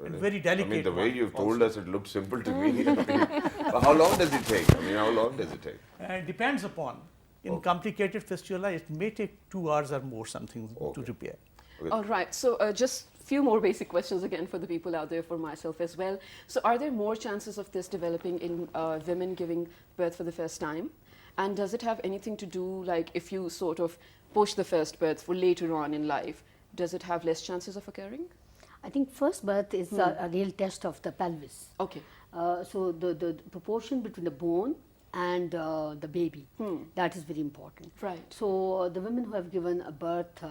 [SPEAKER 5] and very delicate.
[SPEAKER 2] I mean, the way
[SPEAKER 5] one
[SPEAKER 2] you've
[SPEAKER 5] also.
[SPEAKER 2] told us, it looks simple to me. I mean, but how long does it take? I mean, how long does it take?
[SPEAKER 5] Depends upon. In complicated fistula, it may take 2 hours or more something to
[SPEAKER 2] Okay.
[SPEAKER 5] repair.
[SPEAKER 1] All right. So just few more basic questions again for the people out there, for myself as well. So are there more chances of this developing in women giving birth for the first time? And does it have anything to do, like if you sort of push the first birth for later on in life, does it have less chances of occurring?
[SPEAKER 3] I think first birth is a real test of the pelvis.
[SPEAKER 1] Okay.
[SPEAKER 3] So the proportion between the bone and the baby, that is very important.
[SPEAKER 1] Right.
[SPEAKER 3] So the women who have given a birth,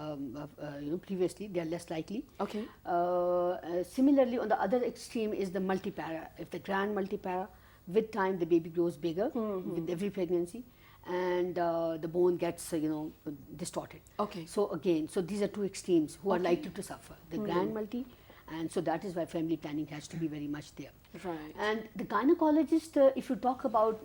[SPEAKER 3] previously, they are less likely.
[SPEAKER 1] Okay.
[SPEAKER 3] Similarly, on the other extreme is the multipara. If the grand multipara, with time the baby grows bigger with every pregnancy, and the bone gets distorted.
[SPEAKER 1] Okay.
[SPEAKER 3] So again, so these are two extremes who are likely to suffer. The grand multi, and so that is why family planning has to be very much there.
[SPEAKER 1] Right.
[SPEAKER 3] And the gynecologist, if you talk about,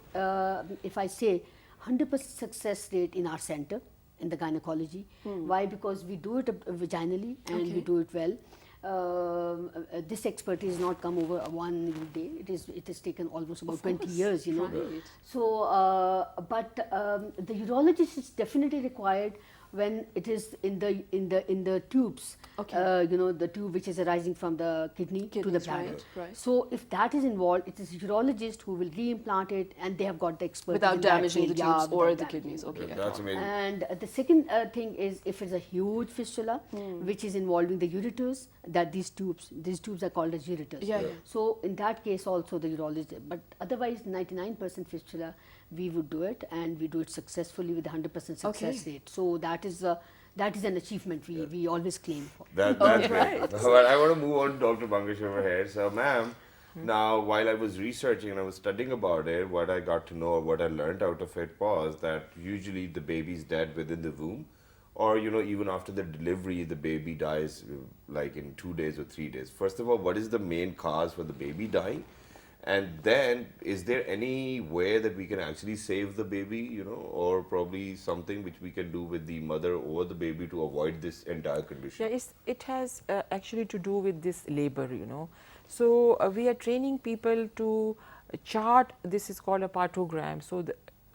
[SPEAKER 3] if I say 100% success rate in our center, in the gynecology. Why? Because we do it vaginally and
[SPEAKER 1] Okay.
[SPEAKER 3] we do it well. This expertise has not come over one day. It has taken almost about 20 years, you know.
[SPEAKER 1] Right.
[SPEAKER 3] So, but the urologist is definitely required when it is in the tubes.
[SPEAKER 1] Okay.
[SPEAKER 3] The tube which is arising from the kidney to the
[SPEAKER 1] Kidneys,
[SPEAKER 3] bladder.
[SPEAKER 1] right, right.
[SPEAKER 3] So, if that is involved, it is a urologist who will reimplant it, and they have got the expertise
[SPEAKER 1] Without
[SPEAKER 3] in that
[SPEAKER 1] damaging the
[SPEAKER 3] field. Yeah,
[SPEAKER 1] tubes or
[SPEAKER 3] without
[SPEAKER 1] the
[SPEAKER 3] damaging
[SPEAKER 1] kidneys. Okay. at
[SPEAKER 2] That's
[SPEAKER 1] all.
[SPEAKER 2] amazing.
[SPEAKER 3] And the second thing is if it's a huge fistula, which is involving the ureters, that these tubes are called as ureters.
[SPEAKER 1] Yeah, yeah.
[SPEAKER 3] So in that case also the urologist, but otherwise 99% fistula we would do it, and we do it successfully with 100% success
[SPEAKER 1] Okay.
[SPEAKER 3] rate. So that is an achievement we always claim for.
[SPEAKER 2] That's great. But I want to move on to Dr. Bangesh over here. So, ma'am, now while I was researching and I was studying about it, what I got to know, what I learned out of it was that usually the baby's dead within the womb, or even after the delivery, the baby dies like in 2 days or 3 days. First of all, what is the main cause for the baby dying? And then, is there any way that we can actually save the baby, or probably something which we can do with the mother or the baby to avoid this entire condition?
[SPEAKER 4] Yeah, it has actually to do with this labor, So we are training people to chart. This is called a partogram. So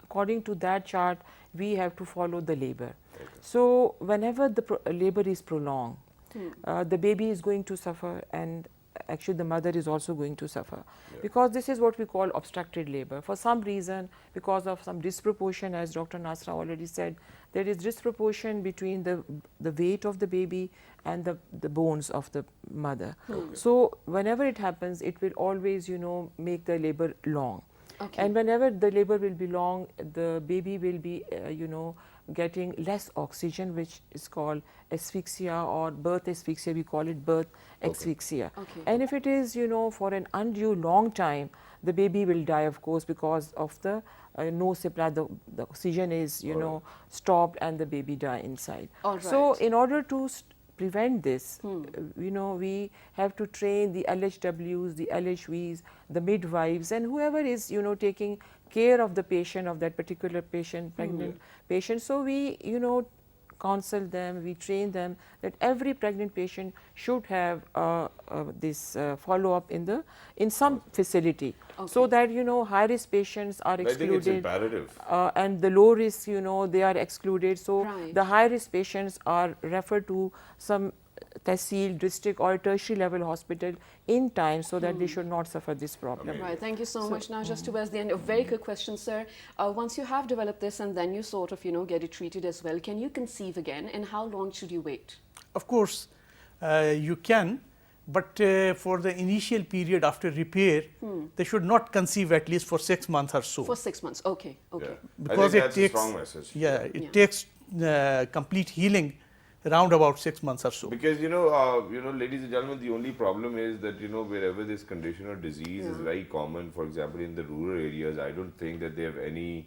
[SPEAKER 4] according to that chart, we have to follow the labor. So whenever the labor is prolonged, the baby is going to suffer, and actually the mother is also going to suffer, because this is what we call obstructed labor. For some reason, because of some disproportion, as Dr. Nasra already said, there is disproportion between the weight of the baby and the bones of the mother. So whenever it happens, it will always make the labor long.
[SPEAKER 1] Okay.
[SPEAKER 4] And whenever the labor will be long, the baby will be getting less oxygen, which is called asphyxia or birth asphyxia. We call it birth asphyxia.
[SPEAKER 1] Okay.
[SPEAKER 4] And if it is for an undue long time, the baby will die, of course, because of the no supply, the oxygen is stopped, and the baby die inside.
[SPEAKER 1] All
[SPEAKER 4] So
[SPEAKER 1] right.
[SPEAKER 4] in order to prevent this, we have to train the LHWs, the LHVs, the midwives, and whoever is taking care of the patient, of that particular patient, pregnant patient. So we counsel them, we train them that every pregnant patient should have this follow-up in some facility, so that high risk patients are excluded.
[SPEAKER 2] I think it's imperative.
[SPEAKER 4] And the low risk, they are excluded. So
[SPEAKER 1] Right.
[SPEAKER 4] the high risk patients are referred to some tehsil, district or tertiary level hospital in time, so that they should not suffer this problem.
[SPEAKER 1] Right, thank you so much. Now, just towards the end, a very quick question, sir. Once you have developed this and then you sort of, get it treated as well, can you conceive again, and how long should you wait?
[SPEAKER 5] Of course, you can, but for the initial period after repair, they should not conceive at least for 6 months or so.
[SPEAKER 1] For 6 months, okay, okay.
[SPEAKER 2] Yeah.
[SPEAKER 5] Because
[SPEAKER 2] I think
[SPEAKER 5] it
[SPEAKER 2] that's
[SPEAKER 5] takes,
[SPEAKER 2] a strong message.
[SPEAKER 5] yeah, it takes complete healing around about 6 months or so.
[SPEAKER 2] Because ladies and gentlemen, the only problem is that wherever this condition or disease is very common, for example in the rural areas, I don't think that they have any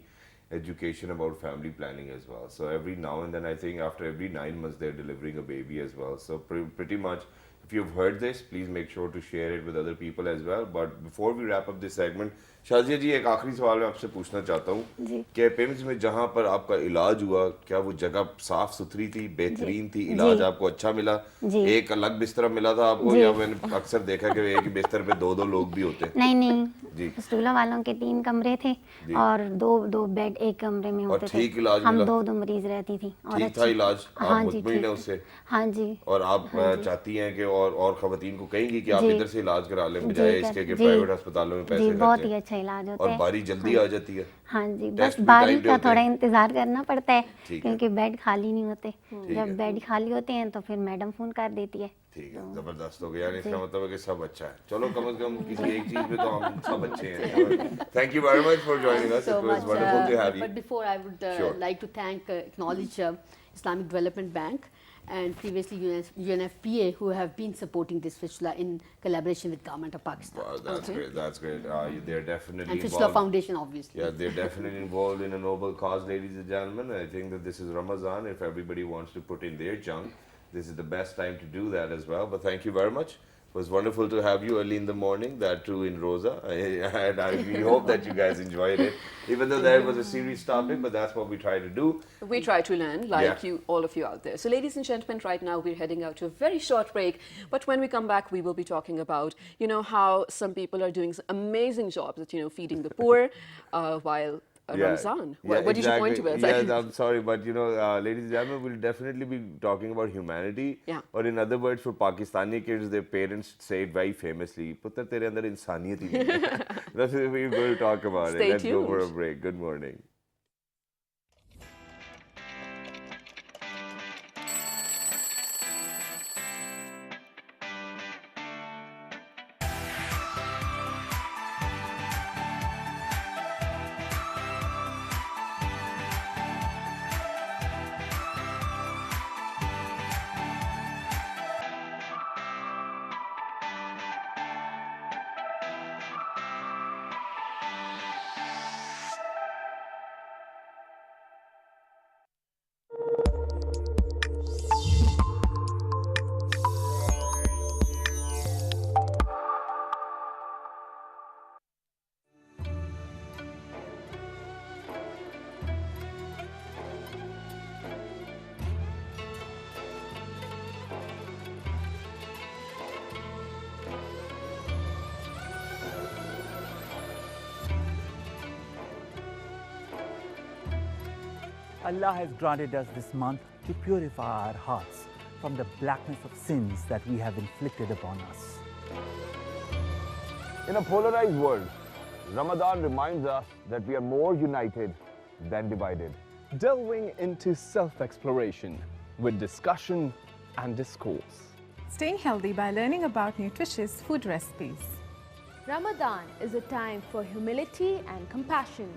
[SPEAKER 2] education about family planning as well. So every now and then, I think after every 9 months they're delivering a baby as well. So pretty much, if you've heard this, please make sure to share it with other people as well. But before we wrap up this segment, Shazia जी, एक आखिरी सवाल मैं आपसे पूछना चाहता हूँ कि पेम्स में जहाँ पर आपका इलाज हुआ, क्या वो जगह साफ सुथरी थी, बेहतरीन थी, इलाज आपको अच्छा मिला, एक अलग बिस्तर मिला था आपको, या मैंने अक्सर देखा कि एक ही बिस्तर पे दो लोग भी होते हैं?
[SPEAKER 6] नहीं, फिस्टुला वालों के 3 कमरे थे और दो बेड एक कमरे में होते थे।
[SPEAKER 2] ठीक इलाज
[SPEAKER 6] हम
[SPEAKER 2] मिला?
[SPEAKER 6] 2 मरीज रहती थी और
[SPEAKER 2] ठीक था इलाज? आप मुतमईन है उससे?
[SPEAKER 6] हाँ जी।
[SPEAKER 2] और आप चाहती हैं कि और खवातीन को कहेंगी कि आप इधर से इलाज करा लें बजाय इसके कि प्राइवेट अस्पतालों में पैसे
[SPEAKER 6] बहुत
[SPEAKER 2] खर्चें?
[SPEAKER 6] ही अच्छा इलाज होता
[SPEAKER 2] और
[SPEAKER 6] है।
[SPEAKER 2] बारी जल्दी आ जाती है?
[SPEAKER 6] हाँ जी, बस
[SPEAKER 2] टेस्ट भी
[SPEAKER 6] बारी
[SPEAKER 2] टाइम पे
[SPEAKER 6] का
[SPEAKER 2] होते
[SPEAKER 6] थोड़ा
[SPEAKER 2] हैं?
[SPEAKER 6] इंतजार करना पड़ता है,
[SPEAKER 2] ठीक है।
[SPEAKER 6] क्योंकि बेड खाली नहीं होते।
[SPEAKER 2] है।
[SPEAKER 6] जब बेड खाली होते हैं तो फिर मैडम फोन कर देती है।
[SPEAKER 2] ठीक है, जबरदस्त हो गया। यानी इसका मतलब है कि सब अच्छा है। चलो, कम से कम किसी एक चीज में तो हम सब अच्छे हैं। Thank you very much for joining us.
[SPEAKER 3] So
[SPEAKER 2] It was
[SPEAKER 3] much,
[SPEAKER 2] wonderful to have you.
[SPEAKER 3] But before, I would
[SPEAKER 2] Sure.
[SPEAKER 3] like to acknowledge Islamic Development Bank and previously UNFPA, who have been supporting this fistula in collaboration with Government of Pakistan.
[SPEAKER 2] Wow, that's great. That's great. They're definitely
[SPEAKER 3] And Fistula
[SPEAKER 2] involved.
[SPEAKER 3] Foundation, obviously.
[SPEAKER 2] Yeah, they're definitely involved in a noble cause, ladies and gentlemen. I think that this is Ramadan. If everybody wants to put in their junk, this is the best time to do that as well. But thank you very much. It was wonderful to have you early in the morning, that too in Rosa. We hope that you guys enjoyed it, even though that was a serious topic, but that's what we try to do.
[SPEAKER 1] We try to learn, like
[SPEAKER 2] Yeah.
[SPEAKER 1] all of you out there. So ladies and gentlemen, right now we're heading out to a very short break. But when we come back, we will be talking about, how some people are doing amazing jobs at, feeding the poor while Ramadan. What did you point to?
[SPEAKER 2] Yes, I'm sorry, but ladies and gentlemen, we'll definitely be talking about humanity.
[SPEAKER 1] Yeah.
[SPEAKER 2] Or in other words, for Pakistani kids, their parents say it very famously, "Putra, tere andar insaniyat hi nahi hai." That's what we're going to talk about.
[SPEAKER 1] Stay
[SPEAKER 2] Let's go for a
[SPEAKER 1] tuned.
[SPEAKER 2] break. Good morning.
[SPEAKER 7] Allah has granted us this month to purify our hearts from the blackness of sins that we have inflicted upon us.
[SPEAKER 8] In a polarized world, Ramadan reminds us that we are more united than divided.
[SPEAKER 9] Delving into self-exploration with discussion and discourse.
[SPEAKER 10] Staying healthy by learning about nutritious food recipes.
[SPEAKER 11] Ramadan is a time for humility and compassion.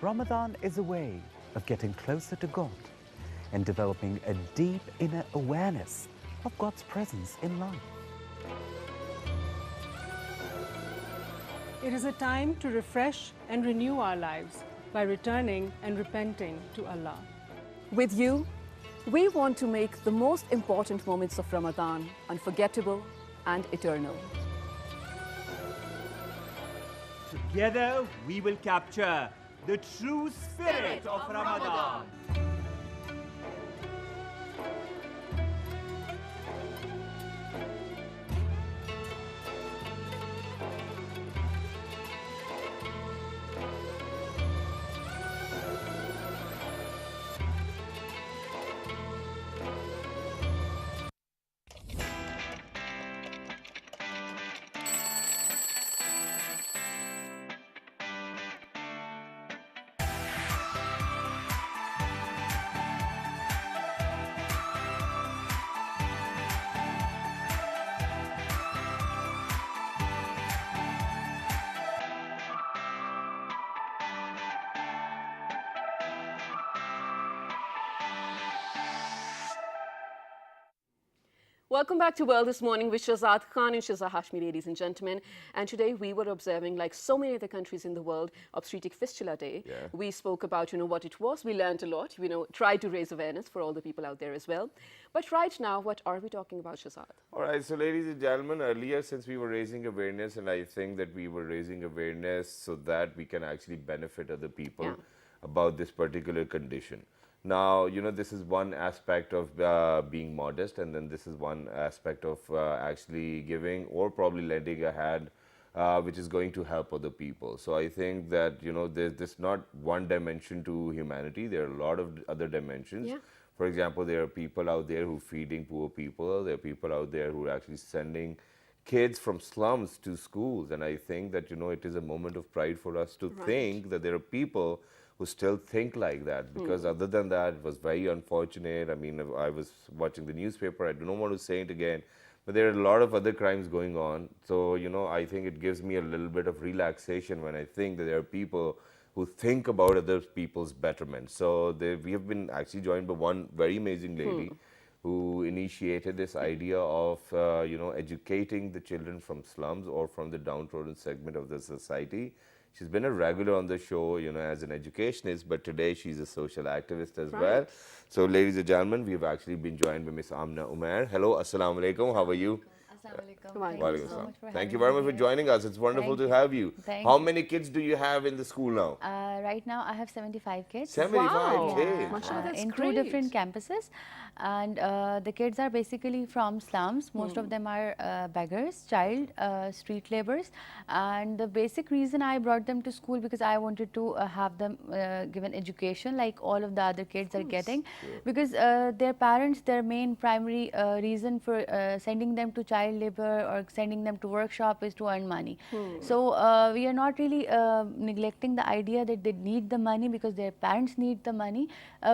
[SPEAKER 7] Ramadan is a way of getting closer to God and developing a deep inner awareness of God's presence in life.
[SPEAKER 10] It is a time to refresh and renew our lives by returning and repenting to Allah.
[SPEAKER 1] With you, we want to make the most important moments of Ramadan unforgettable and eternal.
[SPEAKER 12] Together, we will capture the true spirit of Ramadan.
[SPEAKER 1] Welcome back to World This Morning with Shazad Khan and Shazad Hashmi, ladies and gentlemen. And today we were observing, like so many other countries in the world, Obstetric Fistula Day.
[SPEAKER 2] Yeah.
[SPEAKER 1] We spoke about, what it was. We learned a lot, tried to raise awareness for all the people out there as well. But right now, what are we talking about, Shazad?
[SPEAKER 2] All right, so ladies and gentlemen, earlier since we were raising awareness, and I think that we were raising awareness so that we can actually benefit other people about this particular condition. Now, this is one aspect of being modest, and then this is one aspect of actually giving or probably lending a hand, which is going to help other people. So I think that, there's not one dimension to humanity. There are a lot of other dimensions.
[SPEAKER 1] Yeah.
[SPEAKER 2] For example, there are people out there who are feeding poor people. There are people out there who are actually sending kids from slums to schools. And I think that, it is a moment of pride for us to think that there are people who still think like that, because other than that, it was very unfortunate. I mean, I was watching the newspaper. I don't want to say it again, but there are a lot of other crimes going on. So, I think it gives me a little bit of relaxation when I think that there are people who think about other people's betterment. So we have been actually joined by one very amazing lady who initiated this idea of, educating the children from slums or from the downtrodden segment of the society. She's been a regular on the show, as an educationist, but today she's a social activist as well. So, ladies and gentlemen, we've actually been joined by Miss Amna Umair. Hello, assalamu alaikum. How are you? Thank you very much for joining us. It's wonderful to have you. How many kids do you have in the school now?
[SPEAKER 13] Right now, I have 75 kids.
[SPEAKER 2] 75 kids.
[SPEAKER 1] Wow.
[SPEAKER 13] In two different campuses. And the kids are basically from slums. Most of them are beggars, street laborers. And the basic reason I brought them to school because I wanted to have them given education like all of the other kids are getting. Because their parents, their main primary reason for sending them to child labor or sending them to workshop is to earn money. So we are not really neglecting the idea that they need the money because their parents need the money.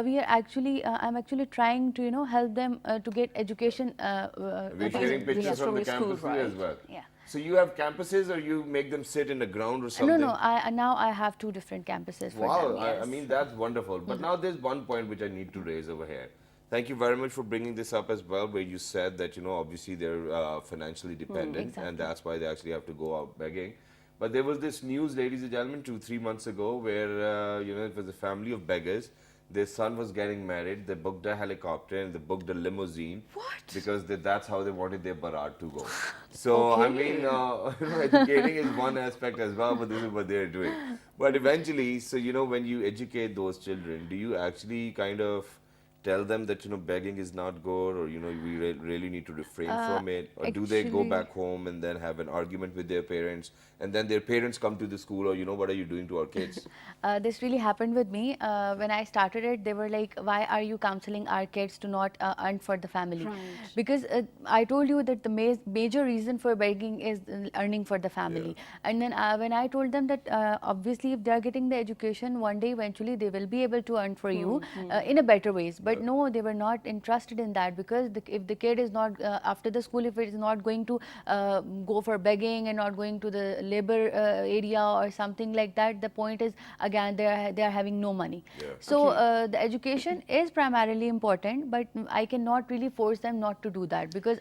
[SPEAKER 13] We are actually, I'm actually trying to, help them to get education.
[SPEAKER 2] We're sharing pictures from the campus as well.
[SPEAKER 13] Yeah.
[SPEAKER 2] So you have campuses, or you make them sit in the ground or something?
[SPEAKER 13] No, now I have two different campuses for them.
[SPEAKER 2] Wow, I mean, that's wonderful. But now there's one point which I need to raise over here. Thank you very much for bringing this up as well, where you said that, obviously they're financially dependent, and that's why they actually have to go out begging. But there was this news, ladies and gentlemen, 2-3 months ago, where, it was a family of beggars. Their son was getting married. They booked a helicopter and they booked a limousine.
[SPEAKER 1] What?
[SPEAKER 2] Because that's how they wanted their barat to go. So, I mean, educating is one aspect as well, but this is what they're doing. But eventually, so, when you educate those children, do you actually kind of tell them that, begging is not good, or, we really need to refrain from it? Or do they go back home and then have an argument with their parents, and then their parents come to the school, or, what are you doing to our kids?
[SPEAKER 13] This really happened with me. When I started it, they were like, why are you counseling our kids to not earn for the family? Because I told you that the major reason for begging is earning for the family. And then when I told them that obviously if they are getting the education, one day eventually they will be able to earn for you in a better ways. But no, they were not interested in that, because if the kid is not, after the school, if it is not going to go for begging and not going to the labor area or something like that, the point is, again, they are having no money. So the education is primarily important, but I cannot really force them not to do that, because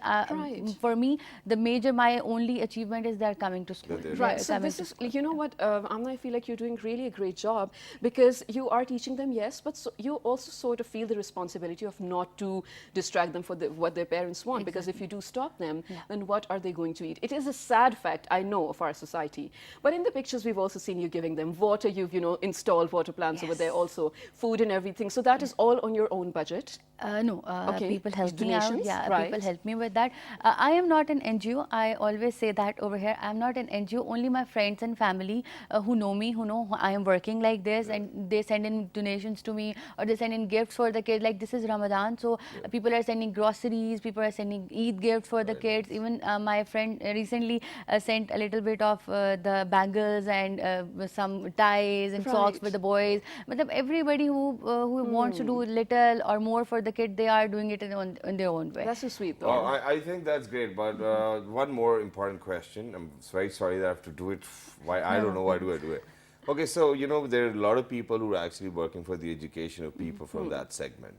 [SPEAKER 13] for me, my only achievement is they are coming to school.
[SPEAKER 1] Right. So this is, you know what, Amna, I feel like you're doing really a great job, because you are teaching them, yes, but you also sort of feel the responsibility of not to distract them for what their parents want. Because if you do stop them, then what are they going to eat? It is a sad fact, I know, of our society. But in the pictures, we've also seen you giving them water. You've, installed water plants over there, also food and everything. So that is all on your own budget?
[SPEAKER 13] No, people help me out.
[SPEAKER 1] Donations?
[SPEAKER 13] Yeah, people help me with that. I am not an NGO. I always say that over here. I am not an NGO. Only my friends and family who know me, who know I am working like this, and they send in donations to me, or they send in gifts for the kids. Like this is Ramadan, so people are sending groceries, people are sending Eid gifts for the kids. Even my friend recently sent a little bit of the bangles and some ties and socks for the boys. But everybody who wants to do little or more for the kid, they are doing it in their own way.
[SPEAKER 1] That's so sweet, though.
[SPEAKER 2] Well, I think that's great, but one more important question. I'm very sorry that I have to do it. Why? I don't know why do I do it. Okay, so, there are a lot of people who are actually working for the education of people from that segment.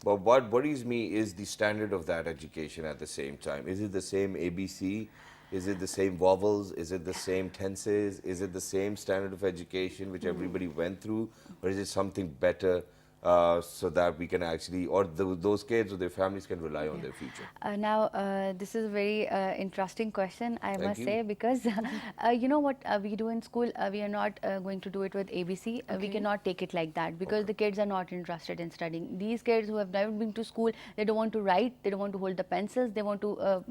[SPEAKER 2] But what worries me is the standard of that education at the same time. Is it the same ABC? Is it the same vowels? Is it the same tenses? Is it the same standard of education which everybody went through? Or is it something better so that we can actually, or those kids or their families can rely on their future?
[SPEAKER 13] This is a very interesting question, I
[SPEAKER 2] Thank
[SPEAKER 13] must
[SPEAKER 2] you.
[SPEAKER 13] say, because you know what we do in school, we are not going to do it with ABC. We cannot take it like that because the kids are not interested in studying. These kids who have never been to school, they don't want to write, they don't want to hold the pencils, they want to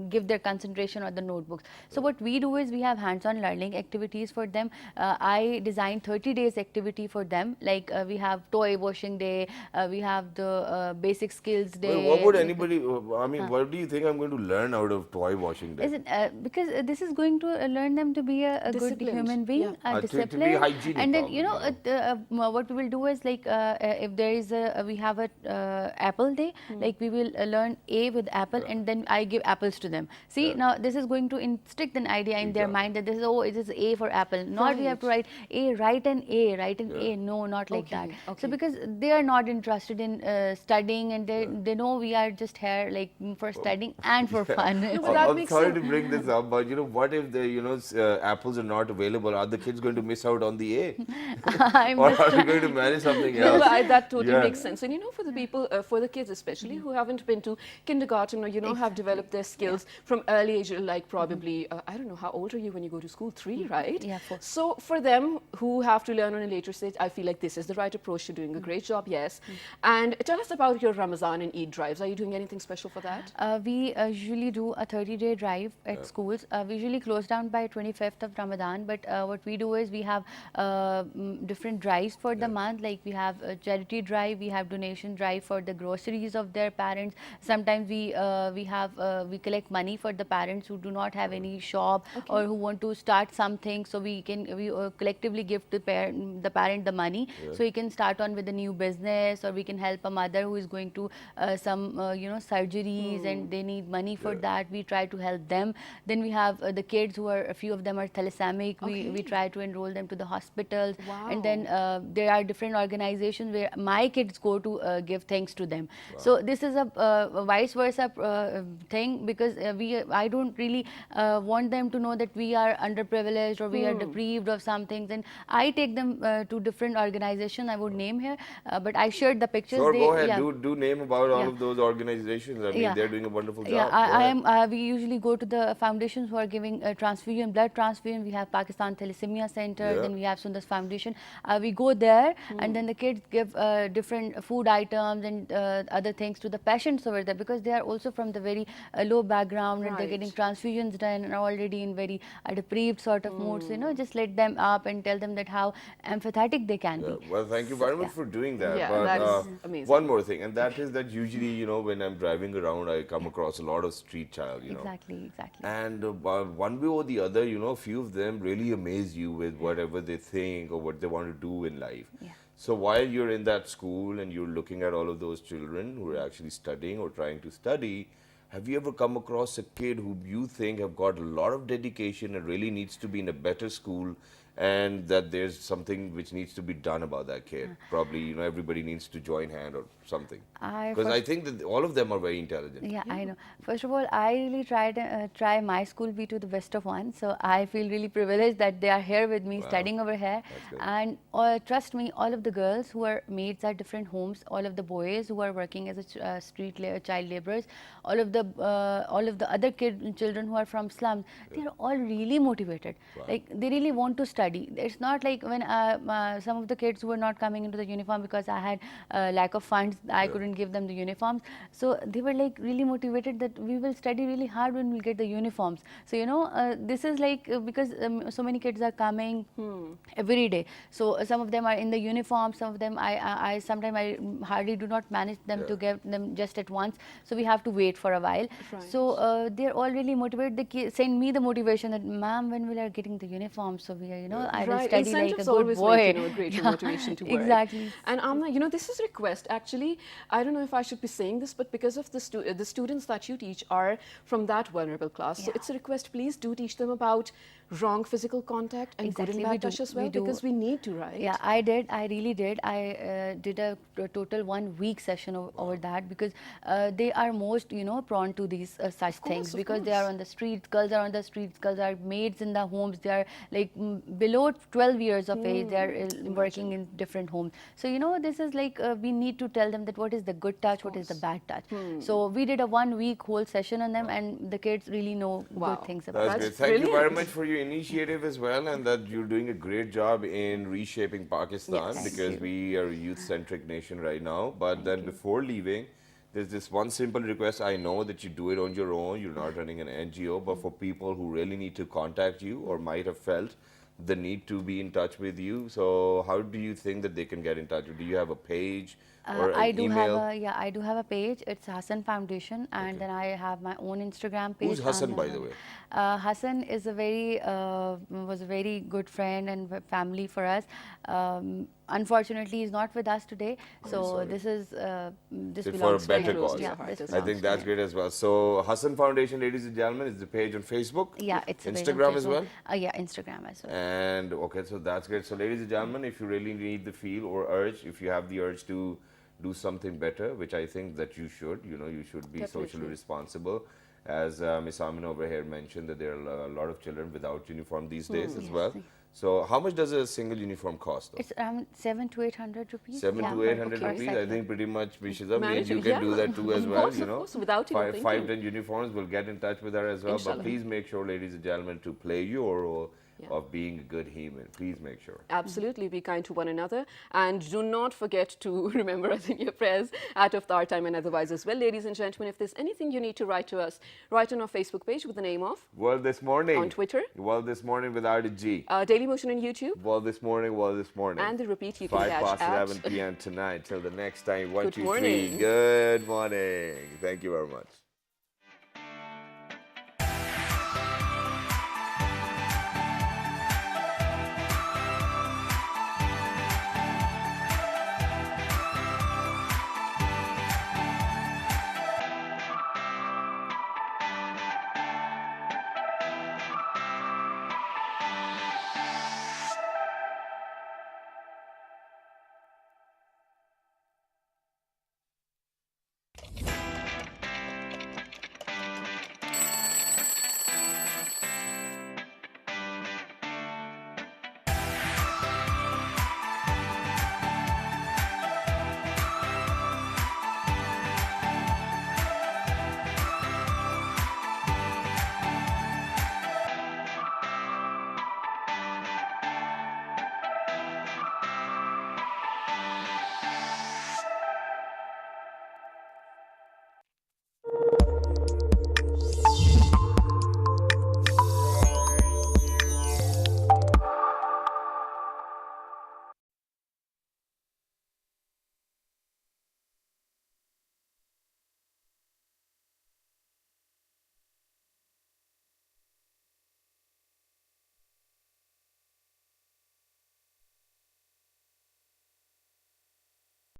[SPEAKER 13] give their concentration on the notebooks. So what we do is we have hands-on learning activities for them. I design 30 days activity for them, like we have toy washing day, we have the basic skills day.
[SPEAKER 2] Well, what would anybody, I mean, what do you think I'm going to learn out of toy washing day?
[SPEAKER 13] Is it, because this is going to learn them to be a good human being, disciplined,
[SPEAKER 2] to be hygienic,
[SPEAKER 13] and then
[SPEAKER 2] probably,
[SPEAKER 13] you know what we will do is like if there is we have a apple day, like we will learn A with apple, and then I give apples to them. See, now this is going to instict an idea in their mind that this is, oh, it is A for apple. Not we have to write A, write an A. No, not like that. So because they are not interested in studying, and they know we are just here like for studying and for fun.
[SPEAKER 2] I'm sorry to bring this up, but you know, what if the apples are not available? Are the kids going to miss out on the A? Or are they going to manage something else?
[SPEAKER 1] No, that totally makes sense. And you know, for the people, for the kids especially who haven't been to kindergarten or have developed their skills from early age, like probably I don't know, how old are you when you go to school? 3, right?
[SPEAKER 13] Yeah, 4.
[SPEAKER 1] So for them who have to learn on a later stage, I feel like this is the right approach. You're doing a great job, yes. And tell us about your Ramadan and Eid drives. Are you doing anything special for that?
[SPEAKER 13] We usually do a 30-day drive at schools. We usually close down by 25th of Ramadan, but what we do is we have different drives for the month. Like we have a charity drive, we have donation drive for the groceries of their parents. Sometimes we collect money for the parents who do not have any shop or who want to start something. So we collectively give the parent the money, so he can start on with a new business, or we can help a mother who is going to some surgeries and they need money for that. We try to help them. Then we have the kids who are, a few of them are thalassaemic. We try to enroll them to the hospitals. And then there are different organizations where my kids go to give thanks to them. So this is a vice versa thing, because I don't really want them to know that we are underprivileged or we are deprived of some things, and I take them to different organizations. I would name here, but I shared the pictures.
[SPEAKER 2] Sure, go ahead. Do name about all of those organizations. I mean, they're doing a wonderful job.
[SPEAKER 13] We usually go to the foundations who are giving transfusion, blood transfusion. We have Pakistan Thalassemia Center, then we have Sundas Foundation. We go there, and then the kids give different food items and other things to the patients over there, because they are also from the very low background, and they're getting transfusions done and already in very deprived sort of mood. So, just let them up and tell them that how empathetic they can be.
[SPEAKER 2] Well, thank you very much for doing that.
[SPEAKER 1] Yeah,
[SPEAKER 2] but
[SPEAKER 1] that is amazing.
[SPEAKER 2] one more thing, and that is that usually, when I'm driving around, I come across a lot of street child,
[SPEAKER 13] Exactly.
[SPEAKER 2] And one way or the other, a few of them really amaze you with whatever they think or what they want to do in life. So while you're in that school and you're looking at all of those children who are actually studying or trying to study, have you ever come across a kid who you think have got a lot of dedication and really needs to be in a better school, and that there's something which needs to be done about that kid? Probably, everybody needs to join hand or something. Because I think that all of them are very intelligent.
[SPEAKER 13] Yeah, I know. First of all, I really try my school be to the best of one. So I feel really privileged that they are here with me, studying over here. And trust me, all of the girls who are maids at different homes, all of the boys who are working as a child laborers, all of the other children who are from slums, they are all really motivated. Like they really want to study. It's not like when some of the kids who were not coming into the uniform because I had lack of funds, I couldn't give them the uniforms. So they were like really motivated that we will study really hard when we'll get the uniforms. So this is like because so many kids are coming every day. So some of them are in the uniform, some of them I sometimes I hardly do not manage them to get them just at once. So we have to wait for a while. So they're all really motivated. They send me the motivation that, ma'am, when will I getting the uniform? So we are know, I will
[SPEAKER 1] Right,
[SPEAKER 13] study like a
[SPEAKER 1] incentives
[SPEAKER 13] good
[SPEAKER 1] always
[SPEAKER 13] boy.
[SPEAKER 1] make, greater
[SPEAKER 13] Yeah,
[SPEAKER 1] motivation to work.
[SPEAKER 13] exactly.
[SPEAKER 1] And Amna, this is a request. Actually, I don't know if I should be saying this, but because of the students that you teach are from that vulnerable class, so it's a request. Please do teach them about wrong physical contact and good and bad touch as well, because we need to, right?
[SPEAKER 13] Yeah, I did. I really did. I did a total 1 week session over that, because they are most, prone to these such things, because they are on the streets. Girls are on the streets. Girls are maids in the homes. They are like below 12 years of age. They are working in different homes. So this is like we need to tell them that what is the good touch, what is the bad touch. So we did a 1 week whole session on them, and the kids really know good things about
[SPEAKER 2] That's
[SPEAKER 13] it.
[SPEAKER 2] great. Thank you very much for your initiative as well, and that you're doing a great job in reshaping Pakistan, because we are a youth-centric nation right now. But then before leaving, there's this one simple request. I know that you do it on your own, you're not running an NGO, but for people who really need to contact you or might have felt the need to be in touch with you, so how do you think that they can get in touch? Do you have a page? Or
[SPEAKER 13] I
[SPEAKER 2] an
[SPEAKER 13] do
[SPEAKER 2] email?
[SPEAKER 13] I do have a page. It's Hassan Foundation, and then I have my own Instagram page.
[SPEAKER 2] Who's Hassan, by the way?
[SPEAKER 13] Hassan is was a very good friend and family for us. Unfortunately, he's not with us today. So this is this belongs
[SPEAKER 2] for a better
[SPEAKER 13] to him.
[SPEAKER 2] cause.
[SPEAKER 13] Yeah, this
[SPEAKER 2] I
[SPEAKER 13] belongs
[SPEAKER 2] think
[SPEAKER 13] to
[SPEAKER 2] that's
[SPEAKER 13] him.
[SPEAKER 2] great as well. So Hassan Foundation, ladies and gentlemen, is the page on Facebook.
[SPEAKER 13] Yeah, it's a page on
[SPEAKER 2] Instagram as well.
[SPEAKER 13] Facebook. Yeah, Instagram as well.
[SPEAKER 2] And okay, so that's great. So ladies and gentlemen, if you really need the feel or urge, if you have the urge to do something better, which I think that you should, you should be socially responsible. As Ms. Amina over here mentioned, that there are a lot of children without uniform these days as well. So how much does a single uniform cost though?
[SPEAKER 13] It's around 700 to 800 rupees.
[SPEAKER 2] 700 to 800 rupees. I think pretty much Bishiza means you can do that too as well.
[SPEAKER 1] Of course, without even thinking.
[SPEAKER 2] 5-10 uniforms. We'll get in touch with her as well. But please make sure, ladies and gentlemen, to play your role of being a good human. Please make sure.
[SPEAKER 1] Absolutely, be kind to one another, and do not forget to remember us in your prayers at Iftar time and otherwise as well. Ladies and gentlemen, if there's anything you need to write to us, write on our Facebook page with the name of
[SPEAKER 2] World This Morning.
[SPEAKER 1] On Twitter.
[SPEAKER 2] World This Morning without a G.
[SPEAKER 1] Daily Motion on YouTube.
[SPEAKER 2] World This Morning, World This Morning.
[SPEAKER 1] And the repeat you can
[SPEAKER 2] 5
[SPEAKER 1] catch
[SPEAKER 2] past
[SPEAKER 1] at
[SPEAKER 2] 11 p.m. tonight. Till the next time, 1,
[SPEAKER 1] Good
[SPEAKER 2] 2, 3.
[SPEAKER 1] morning.
[SPEAKER 2] Good morning. Thank you very much.